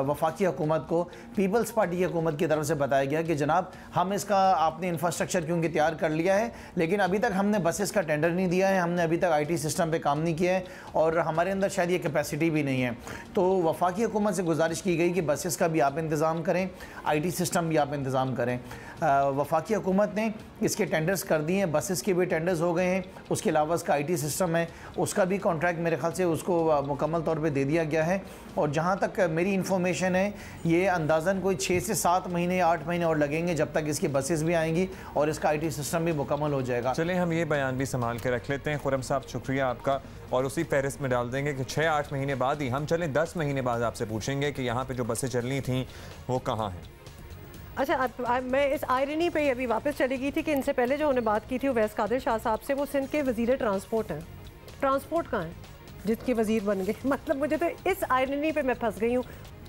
वफाकी हुकूमत को पीपल्स पार्टी की हुकूमत की तरफ से बताया गया कि जनाब, हम इसका आपने इंफ्रास्ट्रक्चर क्योंकि तैयार कर लिया है, लेकिन अभी तक हमने बसेस का टेंडर नहीं दिया है, हमने अभी तक IT सिस्टम पे काम नहीं किया है, और हमारे अंदर शायद ये कैपेसिटी भी नहीं है। तो वफाकी हुकूमत से गुजारिश की गई कि बसेस का भी आप इंतज़ाम करें, IT सिस्टम भी आप इंतज़ाम करें। वफाकी हुकूमत ने इसके टेंडर्स कर दिए हैं, बसेस के भी टेंडर्स हो गए हैं, उसके अलावा इसका IT सिस्टम है, उसका भी कॉन्ट्रैक्ट मेरे ख्याल से उसको मुकम्मल तौर पे दे दिया गया है। और जहाँ तक मेरी इन्फॉर्मेशन है, ये अंदाज़न कोई 6 से 7 महीने 8 महीने और लगेंगे जब तक इसकी बसेस भी आएंगी और इसका IT सिस्टम भी मुकम्मल हो जाएगा। चलें, हम ये बयान भी संभाल के रख लेते हैं। खुर्रम साहब, शुक्रिया आपका, और उसी फहरिस्त में डाल देंगे कि 6-8 महीने बाद ही हम चलें 10 महीने बाद आपसे पूछेंगे कि यहाँ पर जो बसें चलनी थी वो कहाँ हैं। अच्छा, मैं इस आयरनी पे अभी वापस चली गई थी कि इनसे पहले जो उन्होंने बात की थी वैस कादिर शाह साहब से, वो सिंध के वज़ीर ट्रांसपोर्ट हैं। ट्रांसपोर्ट कहाँ है जिसके वज़ीर बन गए? मतलब मुझे तो इस आयरनी पे मैं फंस गई हूँ।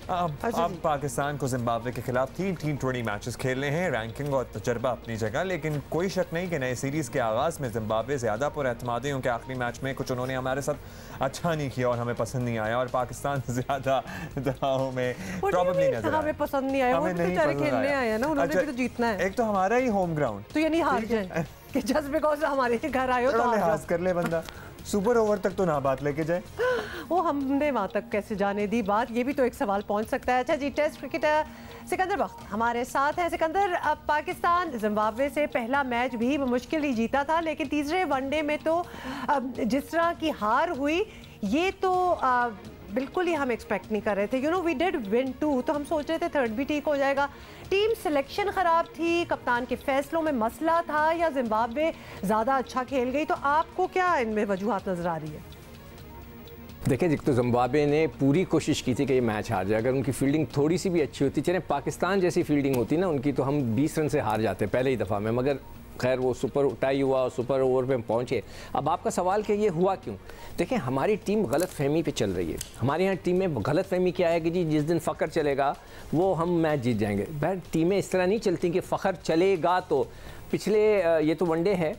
अब पाकिस्तान को जिम्बाब्वे के खिलाफ 3 T20 मैचेस खेलने हैं। रैंकिंग और तजर्बा अपनी जगह, लेकिन कोई शक नहीं कि नए सीरीज़ के आगाज़ में जिम्बाब्वे ज़्यादा पुरएतमादी है। उनके आखिरी मैच में कुछ उन्होंने हमारे साथ अच्छा नहीं किया और हमें पसंद नहीं आया, और पाकिस्तान ज़्यादा दहाओं में प्रॉब्लली नजर आया। हमें पसंद नहीं आया, वो बेचारे खेलने आए हैं ना, उन्होंने भी तो जीतना है। एक तो हमारा ही होम ग्राउंड, तो यानी हार जाए कि जस्ट बिकॉज़ हमारे घर आए हो तो लिहाज कर ले बंदा। सुपर ओवर तक तो ना बात लेके जाए, वो हमने वहाँ तक कैसे जाने दी बात, ये भी तो एक सवाल पहुँच सकता है। अच्छा जी, टेस्ट क्रिकेटर सिकंदर बख्त हमारे साथ है। सिकंदर, अब पाकिस्तान जिम्बाब्वे से पहला मैच भी मुश्किल ही जीता था, लेकिन तीसरे वनडे में तो जिस तरह की हार हुई, ये तो बिल्कुल ही हम एक्सपेक्ट नहीं कर रहे थे। वी डिड विन 2, तो हम सोच रहे थे थर्ड भी ठीक हो जाएगा। टीम सिलेक्शन ख़राब थी, कप्तान के फैसलों में मसला था, या जिम्बाब्वे ज़्यादा अच्छा खेल गई? तो आपको क्या इनमें वजूहात नज़र आ रही है? देखिए, जिक तो जिम्बाब्वे ने पूरी कोशिश की थी कि ये मैच हार जाए। अगर उनकी फील्डिंग थोड़ी सी भी अच्छी होती, चले पाकिस्तान जैसी फील्डिंग होती ना उनकी, तो हम 20 रन से हार जाते पहले ही दफ़ा में। मगर खैर वो सुपर टाई हुआ और सुपर ओवर पे हम पहुँचे। अब आपका सवाल कि ये हुआ क्यों? देखिए, हमारी टीम गलत फहमी पे चल रही है। हमारे यहाँ टीम में गलत फहमी क्या है कि जी जिस दिन फ़खर चलेगा वो हम मैच जीत जाएंगे। भाई टीमें इस तरह नहीं चलती कि फ़खर चलेगा तो। पिछले ये तो वनडे है,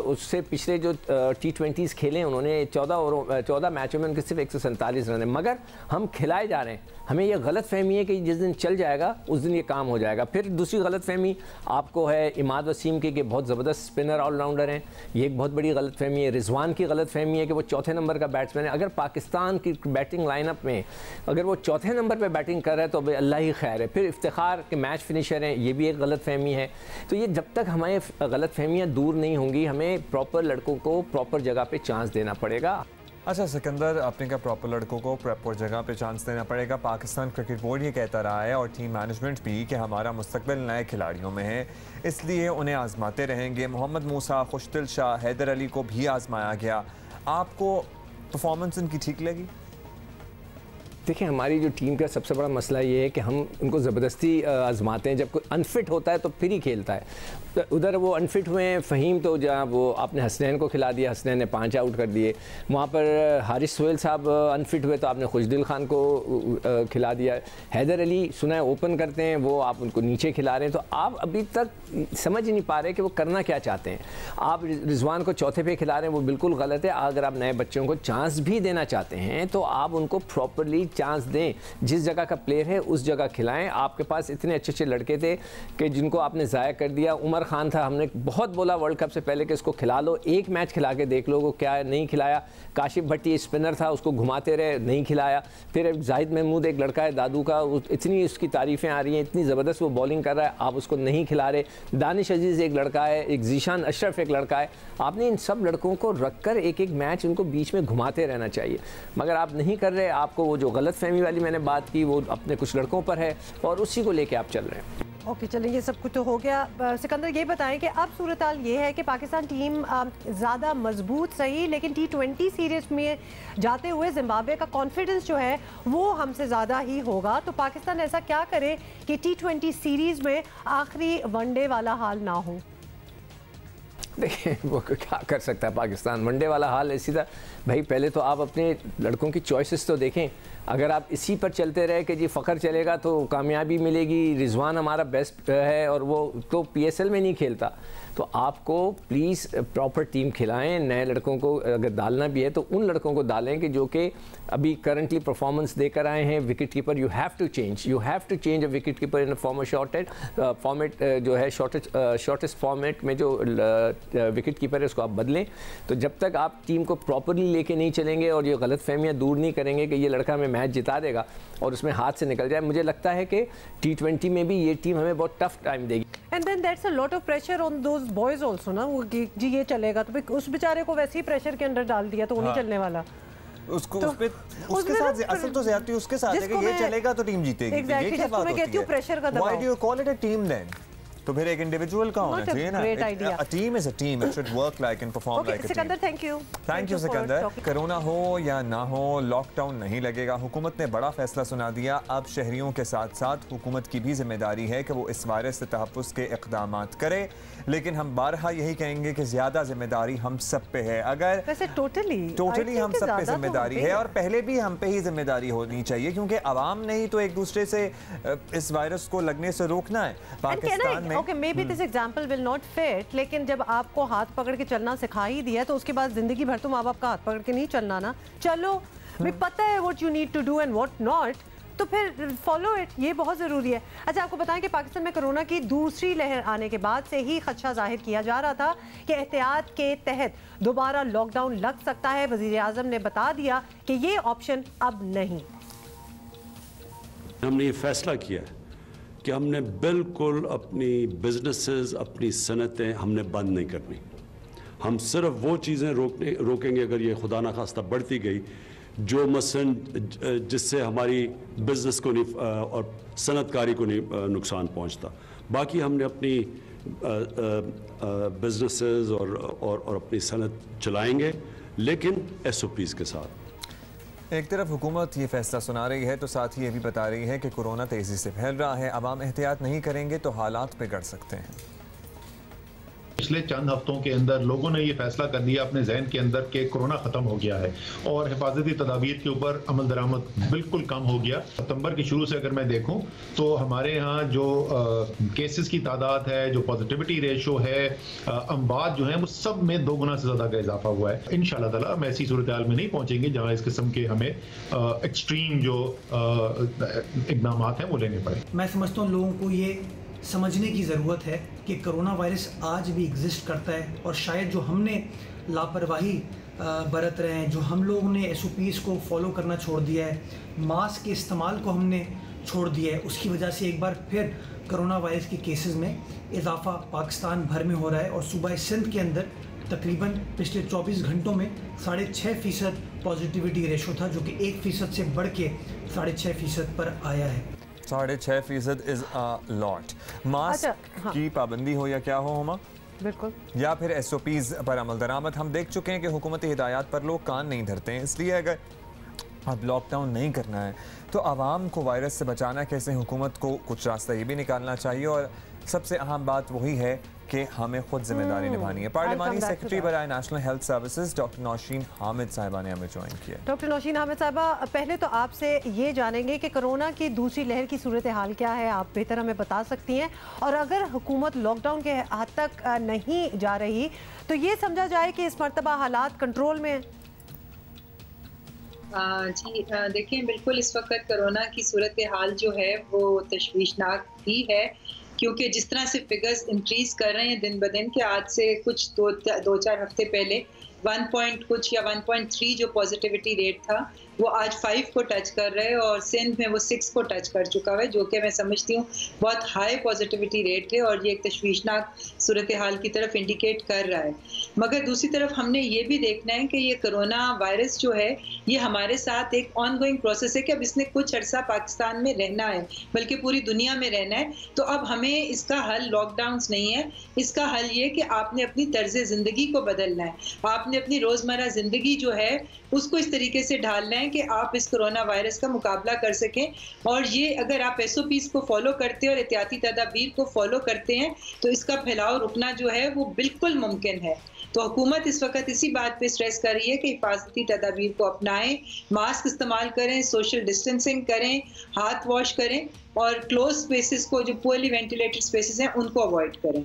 उससे पिछले जो T20s खेले उन्होंने 14 मैचों में उनके सिर्फ 147 रन है। मगर हम खिलाए जा रहे हैं। हमें यह गलत फहमी है कि जिस दिन चल जाएगा उस दिन ये काम हो जाएगा। फिर दूसरी गलत फहमी आपको है इमाद वसीम की कि बहुत ज़बरदस्त स्पिनर ऑलराउंडर हैं, ये एक बहुत बड़ी गलत फहमी है। रिजवान की गलत फहमी है कि वो चौथे नंबर का बैट्समैन है। अगर पाकिस्तान की बैटिंग लाइनअप में अगर वो चौथे नंबर पर बैटिंग कर रहा है तो भाई अल्लाह ही खैर है। फिर इफ्तिखार के मैच फिनिशर हैं, ये भी एक गलत फहमी है। तो ये जब तक हमारे गलत फहमियाँ दूर नहीं होंगी, हमें प्रॉपर लड़कों को प्रॉपर जगह पे चांस देना पड़ेगा। अच्छा सिकंदर, आपने कहा प्रॉपर लड़कों को प्रॉपर जगह पे चांस देना पड़ेगा। पाकिस्तान क्रिकेट बोर्ड ये कहता रहा है और टीम मैनेजमेंट भी कि हमारा मुस्तकबिल नए खिलाड़ियों में है, इसलिए उन्हें आजमाते रहेंगे। मोहम्मद मूसा, खुशदिल शाह, हैदर अली को भी आजमाया गया। आपको परफॉर्मेंस इनकी ठीक लगी? देखिए, हमारी जो टीम का सबसे बड़ा मसला ये है कि हम उनको ज़बरदस्ती आजमाते हैं। जब कोई अनफिट होता है तो फिर ही खेलता है। तो उधर वो अनफिट हुए हैं फ़हीम, तो जहाँ वो आपने हसनैन को खिला दिया, हसनैन ने 5 आउट कर दिए। वहाँ पर हारिस सोहेल साहब अनफिट हुए तो आपने खुशदिल खान को खिला दिया। हैदर अली सुना है ओपन करते हैं, वो आप उनको नीचे खिला रहे हैं। तो आप अभी तक समझ ही नहीं पा रहे कि वो करना क्या चाहते हैं। आप रिजवान को चौथे पे खिला रहे हैं, वो बिल्कुल गलत है। अगर आप नए बच्चों को चांस भी देना चाहते हैं तो आप उनको प्रॉपरली चांस दें। जिस जगह का प्लेयर है उस जगह खिलाएं। आपके पास इतने अच्छे अच्छे लड़के थे कि जिनको आपने ज़ाया कर दिया। उमर खान था, हमने बहुत बोला वर्ल्ड कप से पहले कि इसको खिला लो, एक मैच खिला के देख लो, वो क्या है, नहीं खिलाया। काशिफ भट्टी स्पिनर था, उसको घुमाते रहे, नहीं खिलाया। फिर जाहिद महमूद एक लड़का है दादू का, इतनी उसकी तारीफ़ें आ रही हैं, इतनी ज़बरदस्त वो बॉलिंग कर रहा है, आप उसको नहीं खिला रहे। दानिश अजीज़ एक लड़का है, एक जीशान अशरफ एक लड़का है। आपने इन सब लड़कों को रख कर एक एक मैच उनको बीच में घुमाते रहना चाहिए, मगर आप नहीं कर रहे। आपको वो जो गलत फहमी वाली मैंने बात की वो अपने कुछ लड़कों पर है और उसी को लेके आप चल रहे हैं। ओके, चलिए ये सब कुछ तो हो गया। सिकंदर ये बताएं कि अब सूरत हाल ये है कि पाकिस्तान टीम ज़्यादा मजबूत सही, लेकिन T20 सीरीज में जाते हुए जिम्बाब्वे का कॉन्फिडेंस जो है वो हमसे ज़्यादा ही होगा। तो पाकिस्तान ऐसा क्या करे कि T20 सीरीज़ में आखिरी वनडे वाला हाल ना हो? देखिए, वो क्या कर सकता है पाकिस्तान, वनडे वाला हाल ऐसी था। भाई पहले तो आप अपने लड़कों की चॉइसेस तो देखें। अगर आप इसी पर चलते रहे कि जी फ़खर चलेगा तो कामयाबी मिलेगी, रिजवान हमारा बेस्ट है और वो तो PSL में नहीं खेलता, तो आपको प्लीज़ प्रॉपर टीम खिलाएं। नए लड़कों को अगर डालना भी है तो उन लड़कों को डालें कि जो कि अभी करंटली परफॉर्मेंस देकर आए हैं। Wicket keeper you have to change a wicket keeper in former format जो है शॉर्टेस्ट फॉर्मेट में जो विकेट कीपर है उसको आप बदलें। तो जब तक आप टीम को प्रॉपरली लेके नहीं चलेंगे और ये गलत फहमियाँ दूर नहीं करेंगे कि ये लड़का हमें मैच जिता देगा और उसमें हाथ से निकल जाए, मुझे लगता है कि T20 में भी ये टीम हमें बहुत टफ टाइम देगी। And then that's a lot of pressure on those boys also ना, वो जी ये चलेगा तो उस बेचारे को वैसे ही प्रेशर के अंदर डाल दिया तो वो नहीं चलने वाला। उसको तो उसके साथ असल तो ज़्यादती उसके साथ है कि ये चलेगा तो टीम जीतेगी। एग्जैक्टली, ये क्या बात होती है? प्रेशर का दबाव। Why do you call it a team then? तो फिर एक इंडिविजुअल का होना चाहिए ना। A team is a team. It should work like and perform like a team. Sikandar, thank you. Thank you Sikandar. Corona हो या ना हो, लॉकडाउन नहीं लगेगा। हुकूमत ने बड़ा फैसला सुना दिया। अब शहरियों के साथ साथ हुकूमत की भी जिम्मेदारी है कि वो इस वायरस से तहफ़्फ़ुज़ के इक़दामात करे, लेकिन हम बारहा यही कहेंगे कि ज़्यादा जिम्मेदारी हम सब पे है। अगर वैसे टोटली हम सब पे जिम्मेदारी है और पहले भी हम पे ही जिम्मेदारी होनी चाहिए, क्योंकि आवाम ने ही तो एक दूसरे से इस वायरस को लगने से रोकना है। पाकिस्तान में okay, may be this example will not fit, लेकिन जब आपको हाथ पकड़ के चलना सिखा ही दिया तो उसके बाद जिंदगी भर तो माँ बाप का हाथ पकड़ के नहीं चलना ना। चलो, मैं पता है what you need to do and what not, तो फिर फॉलो इट, ये बहुत ज़रूरी है। अच्छा, आपको बताएं कि पाकिस्तान में कोरोना की दूसरी लहर आने के बाद से ही खदशा जाहिर किया जा रहा था कि एहतियात के तहत दोबारा लॉकडाउन लग सकता है। वज़ीर आज़म ने बता दिया कि ये ऑप्शन अब नहीं। हमने ये फैसला किया कि हमने बिल्कुल अपनी बिजनेसेस, अपनी सनतें हमने बंद नहीं करनी। हम सिर्फ वो चीज़ें रोकेंगे अगर ये खुदा ना खास्ता बढ़ती गई, जो मसलन जिससे हमारी बिजनेस को नहीं और सनतकारी को नहीं नुकसान पहुंचता। बाकी हमने अपनी बिजनेसेस और अपनी सनत चलाएंगे, लेकिन SOPs के साथ। एक तरफ हुकूमत ये फैसला सुना रही है तो साथ ही ये भी बता रही है कि कोरोना तेज़ी से फैल रहा है, अवाम एहतियात नहीं करेंगे तो हालात बिगड़ सकते हैं। पिछले चंद हफ्तों के अंदर लोगों ने ये फैसला कर दिया अपने जहन के अंदर कि कोरोना ख़त्म हो गया है और हिफाजती तदाबीर के ऊपर अमल दरामद बिल्कुल कम हो गया। सितंबर के शुरू से अगर मैं देखूं तो हमारे यहाँ जो केसेस की तादाद है, जो पॉजिटिविटी रेशो है, अमवात जो है वो सब में 2 गुना से ज़्यादा का इजाफा हुआ है। इंशाअल्लाह ताला हम ऐसी सूरत हाल में नहीं पहुँचेंगे जहाँ इस किस्म के हमें एक्सट्रीम जो इक़दाम हैं वो लेने पड़े। मैं समझता हूँ लोगों को ये समझने की ज़रूरत है कि कोरोना वायरस आज भी एग्जिस्ट करता है और शायद जो हमने लापरवाही बरत रहे हैं, जो हम लोगों ने SOPs को फॉलो करना छोड़ दिया है, मास्क के इस्तेमाल को हमने छोड़ दिया है, उसकी वजह से एक बार फिर कोरोना वायरस के केसेस में इजाफा पाकिस्तान भर में हो रहा है। और सूबा सिंध के अंदर तकरीबन पिछले 24 घंटों में 6.5% पॉजिटिविटी रेशो था, जो कि 1% से बढ़ के 6.5% पर आया है। 6.5% इज़ अ लॉट। मास्क की पाबंदी हो या क्या हो हुमा, बिल्कुल, या फिर SOPs पर अमल दरामद, हम देख चुके हैं कि हुकूमती हिदायत पर लोग कान नहीं धरते हैं। इसलिए अगर अब लॉकडाउन नहीं करना है तो आवाम को वायरस से बचाना कैसे, हुकूमत को कुछ रास्ता ये भी निकालना चाहिए। और सबसे अहम बात वही है कि हमें खुद जिम्मेदारी निभानी है। पार्लिमानी सेक्रेटरी बराए national health services doctor Naushin Hamid साहिबा ने हमें ज्वाइन किया। डॉक्टर नौशीन हामिद साहिबा, पहले तो आपसे ये जानेंगे कि कोरोना की दूसरी लहर की सूरत हाल क्या है, आप बेहतर हमें बता सकती हैं। और अगर हुकूमत लॉकडाउन के हद तक नहीं जा रही तो ये समझा जाए कि इस मरतबा हालात कंट्रोल में हैं? जी देखिए, बिल्कुल इस वक्त कोरोना की सूरत हाल जो है वो तशवीशनाक ही है, क्योंकि जिस तरह से फिगर्स इंक्रीज कर रहे हैं दिन ब दिन, कि आज से कुछ 2-4 हफ्ते पहले 1 पॉइंट कुछ या 1.3 जो पॉजिटिविटी रेट था वो आज 5 को टच कर रहे हैं और सिंध में वो 6 को टच कर चुका है, जो कि मैं समझती हूँ बहुत हाई पॉजिटिविटी रेट है और ये एक तशवीशनाक सूरत हाल की तरफ इंडिकेट कर रहा है। मगर दूसरी तरफ हमने ये भी देखना है कि ये कोरोना वायरस जो है ये हमारे साथ एक ऑनगोइंग प्रोसेस है कि अब इसने कुछ अर्सा पाकिस्तान में रहना है, बल्कि पूरी दुनिया में रहना है। तो अब हमें इसका हल लॉकडाउन्स नहीं है, इसका हल ये कि आपने अपनी तर्ज ज़िंदगी को बदलना है, आपने अपनी रोज़मर्रा ज़िंदगी जो है उसको इस तरीके से ढालना है कि आप इस कोरोना वायरस का मुकाबला कर सकें। और ये अगर आप SOPs को फॉलो करते हैं और एहतियाती तदाबीर को फॉलो करते हैं तो इसका फैलाव रुकना जो है वो बिल्कुल मुमकिन है। तो हुकूमत इस वक्त इसी बात पे स्ट्रेस कर रही है कि हिफाजती तदाबीर को अपनाएं, मास्क इस्तेमाल करें, सोशल डिस्टेंसिंग करें, हाथ वॉश करें और क्लोज स्पेसेस को, जो पुअरली वेंटिलेटेड स्पेसेस हैं, उनको अवॉइड करें।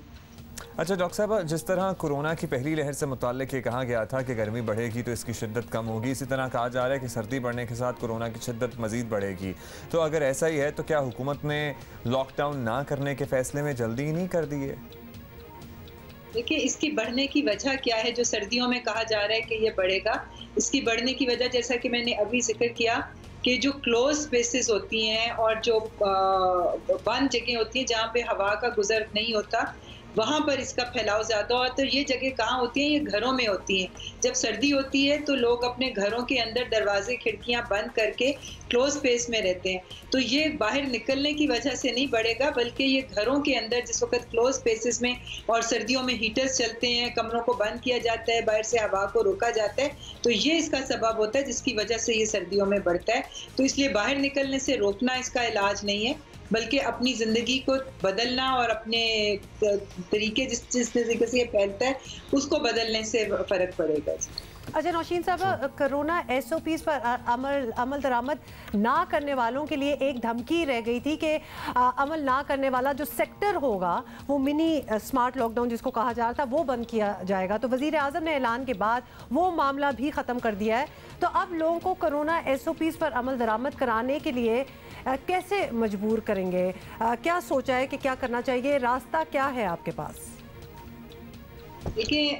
अच्छा डॉक्टर साहब, जिस तरह कोरोना की पहली लहर से मुताल्लिक ये कहा गया था कि गर्मी बढ़ेगी तो इसकी शिद्दत कम होगी, इसी तरह कहा जा रहा है कि सर्दी बढ़ने के साथ कोरोना की शिद्दत मज़ीद बढ़ेगी। तो अगर ऐसा ही है तो क्या हुकूमत ने लॉकडाउन ना करने के फैसले में जल्दी ही नहीं कर दी है? देखिए, इसकी बढ़ने की वजह क्या है? जो सर्दियों में कहा जा रहा है कि ये बढ़ेगा, इसकी बढ़ने की वजह जैसा कि मैंने अभी जिक्र किया कि जो क्लोज स्पेसेस होती हैं और जो बंद जगह होती हैं जहाँ पे हवा का गुजर नहीं होता, वहाँ पर इसका फैलाव ज़्यादा होता है। तो ये जगह कहाँ होती हैं? ये घरों में होती हैं। जब सर्दी होती है तो लोग अपने घरों के अंदर दरवाजे खिड़कियाँ बंद करके क्लोज स्पेस में रहते हैं, तो ये बाहर निकलने की वजह से नहीं बढ़ेगा, बल्कि ये घरों के अंदर जिस वक्त क्लोज स्पेसेस में और सर्दियों में हीटर्स चलते हैं, कमरों को बंद किया जाता है, बाहर से हवा को रोका जाता है, तो ये इसका सबब होता है जिसकी वजह से ये सर्दियों में बढ़ता है। तो इसलिए बाहर निकलने से रोकना इसका इलाज नहीं है, बल्कि अपनी ज़िंदगी को बदलना और अपने तरीके जिस तरीके से ये फैलता है उसको बदलने से फ़र्क पड़ेगा। अच्छा नौशीन साहब, कोरोना SOPs पर अमल दरामद ना करने वालों के लिए एक धमकी रह गई थी कि अमल ना करने वाला जो सेक्टर होगा वो मिनी स्मार्ट लॉकडाउन जिसको कहा जा रहा था वो बंद किया जाएगा। तो वज़ीर आज़म ने ऐलान के बाद वो मामला भी ख़त्म कर दिया है। तो अब लोगों को कोरोना SOPs पर अमल दरामद कराने के लिए कैसे मजबूर करेंगे? क्या सोचा है कि क्या करना चाहिए? रास्ता क्या है आपके पास? देखिए,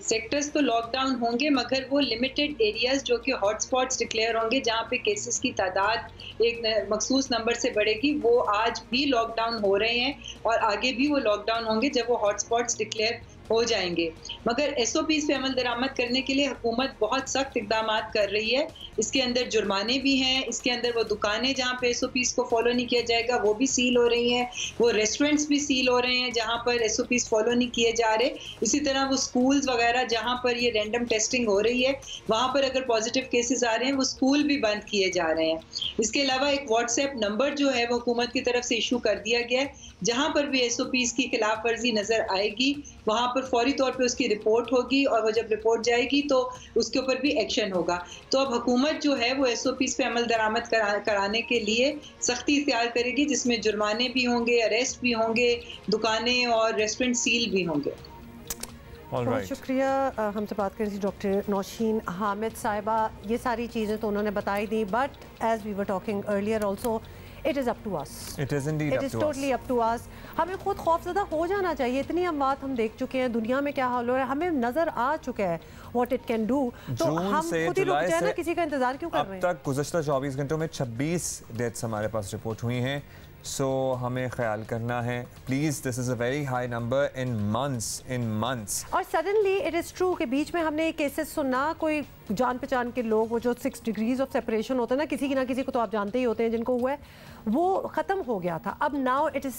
सेक्टर्स तो लॉकडाउन होंगे, मगर वो लिमिटेड एरियाज जो कि हॉटस्पॉट्स डिक्लेयर होंगे, जहाँ पे केसेस की तादाद एक मखसूस नंबर से बढ़ेगी, वो आज भी लॉकडाउन हो रहे हैं और आगे भी वो लॉकडाउन होंगे जब वो हॉटस्पॉट्स डिक्लेयर हो जाएंगे। मगर SOPs पे अमल दरामद करने के लिए हुकूमत बहुत सख्त इकदाम कर रही है। इसके अंदर जुर्माने भी हैं, इसके अंदर वो दुकानें जहाँ पे SOPs को फॉलो नहीं किया जाएगा वो भी सील हो रही हैं, वो रेस्टोरेंट्स भी सील हो रहे हैं जहाँ पर SOPs फॉलो नहीं किए जा रहे। इसी तरह वो स्कूल्स वगैरह जहाँ पर ये रैंडम टेस्टिंग हो रही है वहाँ पर अगर पॉजिटिव केसेस आ रहे हैं वो स्कूल भी बंद किए जा रहे हैं। इसके अलावा एक व्हाट्सएप नंबर जो है वो हुकूमत की तरफ से इशू कर दिया गया है, जहाँ पर भी SOPs की खिलाफ वर्जी नजर आएगी वहाँ पर फौरी तौर पे उसकी रिपोर्ट होगी और वो जब रिपोर्ट जाएगी तो उसके ऊपर भी एक्शन होगा। तो अब हुकूमत जो है वो SOPs पे अमल दरामद कराने के लिए सख्ती इख्तियार करेगी, जिसमें जुर्माने भी होंगे, अरेस्ट भी होंगे, दुकानें और रेस्टोरेंट सील भी होंगे। बहुत शुक्रिया। हमसे बात कर रही थी डॉक्टर नौशीन हामिद साहिबा। ये सारी चीज़ें तो उन्होंने बताई दी, but as we were talking earlier also it is up to us, it is indeed it is totally up to us. हमें खुद खौफज़दा हो जाना चाहिए। इतनी अमवात हम देख चुके हैं, दुनिया में क्या हाल हो रहा है हमें नज़र आ चुका है व्हाट इट कैन डू। तो हम खुद ही रुक जाए ना, किसी का इंतजार क्यों कर रहे हैं? अब तक गुज़श्ता 24 घंटों में 26 डेथ्स हमारे पास रिपोर्ट हुई हैं। सो हमें ख्याल करना है please, this is a very high number in months. और सडनली इट इज़ ट्रू कि बीच में हमने केसेस सुना, कोई जान पहचान के लोग, वो जो 6 डिग्रीज ऑफ सेपरेशन होता है ना किसी को तो आप जानते ही होते हैं जिनको हुआ है, वो ख़त्म हो गया था। अब now it is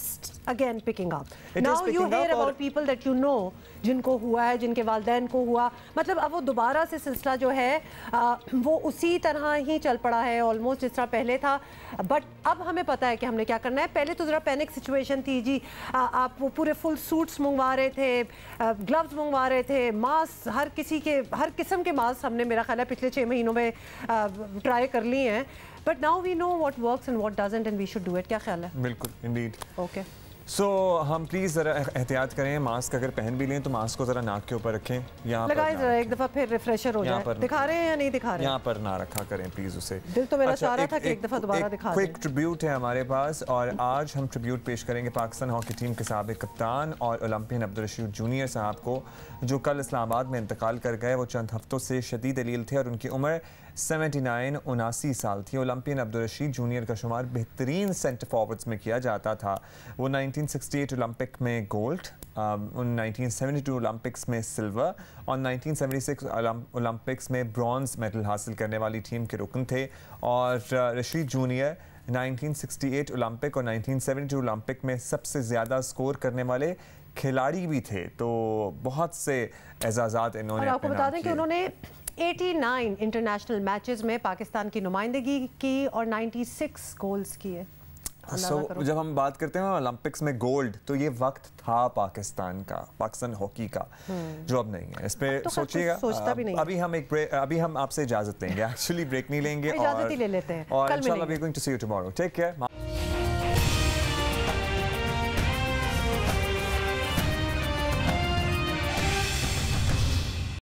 again picking up. Now you here about people that you no जिनको हुआ है, जिनके वालिदैन को हुआ, मतलब अब वो दोबारा से सिलसिला जो है वो उसी तरह ही चल पड़ा है ऑलमोस्ट जिस तरह पहले था। बट अब हमें पता है कि हमने क्या करना है। पहले तो ज़रा पैनिक सिचुएशन थी जी, आप वो पूरे फुल सूट्स मंगवा रहे थे, ग्लव्स मंगवा रहे थे, मास्क, हर किस्म के मास्क हमने मेरा ख्याल है पिछले 6 महीनों में ट्राई कर ली हैं। But now we know what works and what doesn't and we should do it. क्या ख्याल है? बिल्कुल, इंडीड। ओके, सो हम प्लीज़ ज़रा एहतियात करें। मास्क अगर पहन भी लें तो मास्क को ज़रा नाक के ऊपर रखें, यहाँ लगाएं ज़रा एक दफ़ा, फिर रिफ्रेशर हो जाए। दिखा रहे हैं या नहीं दिखा रहे? यहाँ पर ना रखा करें प्लीज़ उसे। दिल तो मेरा चाह रहा था कि एक दफ़ा दोबारा दिखा दें। क्विक ट्रिब्यूट है हमारे पास, और आज हम ट्रिब्यूट पेश करेंगे पाकिस्तान हॉकी टीम के साबिक कप्तान और ओलंपियन अब्दुल रशीद जूनियर साहब को, जो कल इस्लामाबाद में इंतकाल कर गए। वो चंद हफ्तों से शदीद अलील थे और उनकी उम्र 79 साल थी। ओलंपियन अब्दुल रशीद जूनियर का शुमार बेहतरीन सेंटर फॉरवर्ड्स में किया जाता था। वो 1968 ओलंपिक में गोल्ड, 1972 ओलंपिक्स में सिल्वर और 1976 ओलंपिक्स में ब्रॉन्ज मेडल हासिल करने वाली टीम के रुकन थे। और रशीद जूनियर 1968 ओलंपिक और 1972 ओलंपिक में सबसे ज़्यादा स्कोर करने वाले खिलाड़ी भी थे। तो बहुत से एजाज़ात इन्होंने। और आपको बता दें कि उन्होंने 89 इंटरनेशनल मैचेस में पाकिस्तान की नुमाइंदगी की और 96 गोल्स किए। जब हम बात करते हैं ओलंपिक्स में गोल्ड, तो ये वक्त था पाकिस्तान का, पाकिस्तान हॉकी का, जो अब नहीं है। इस पे तो सोचिएगा। अभी हम आपसे इजाजत लेंगे, एक्चुअली ब्रेक नहीं लेंगे, इजाजत ही ले लेते हैं। और इंशाल्लाह we are going to see you tomorrow. Take care.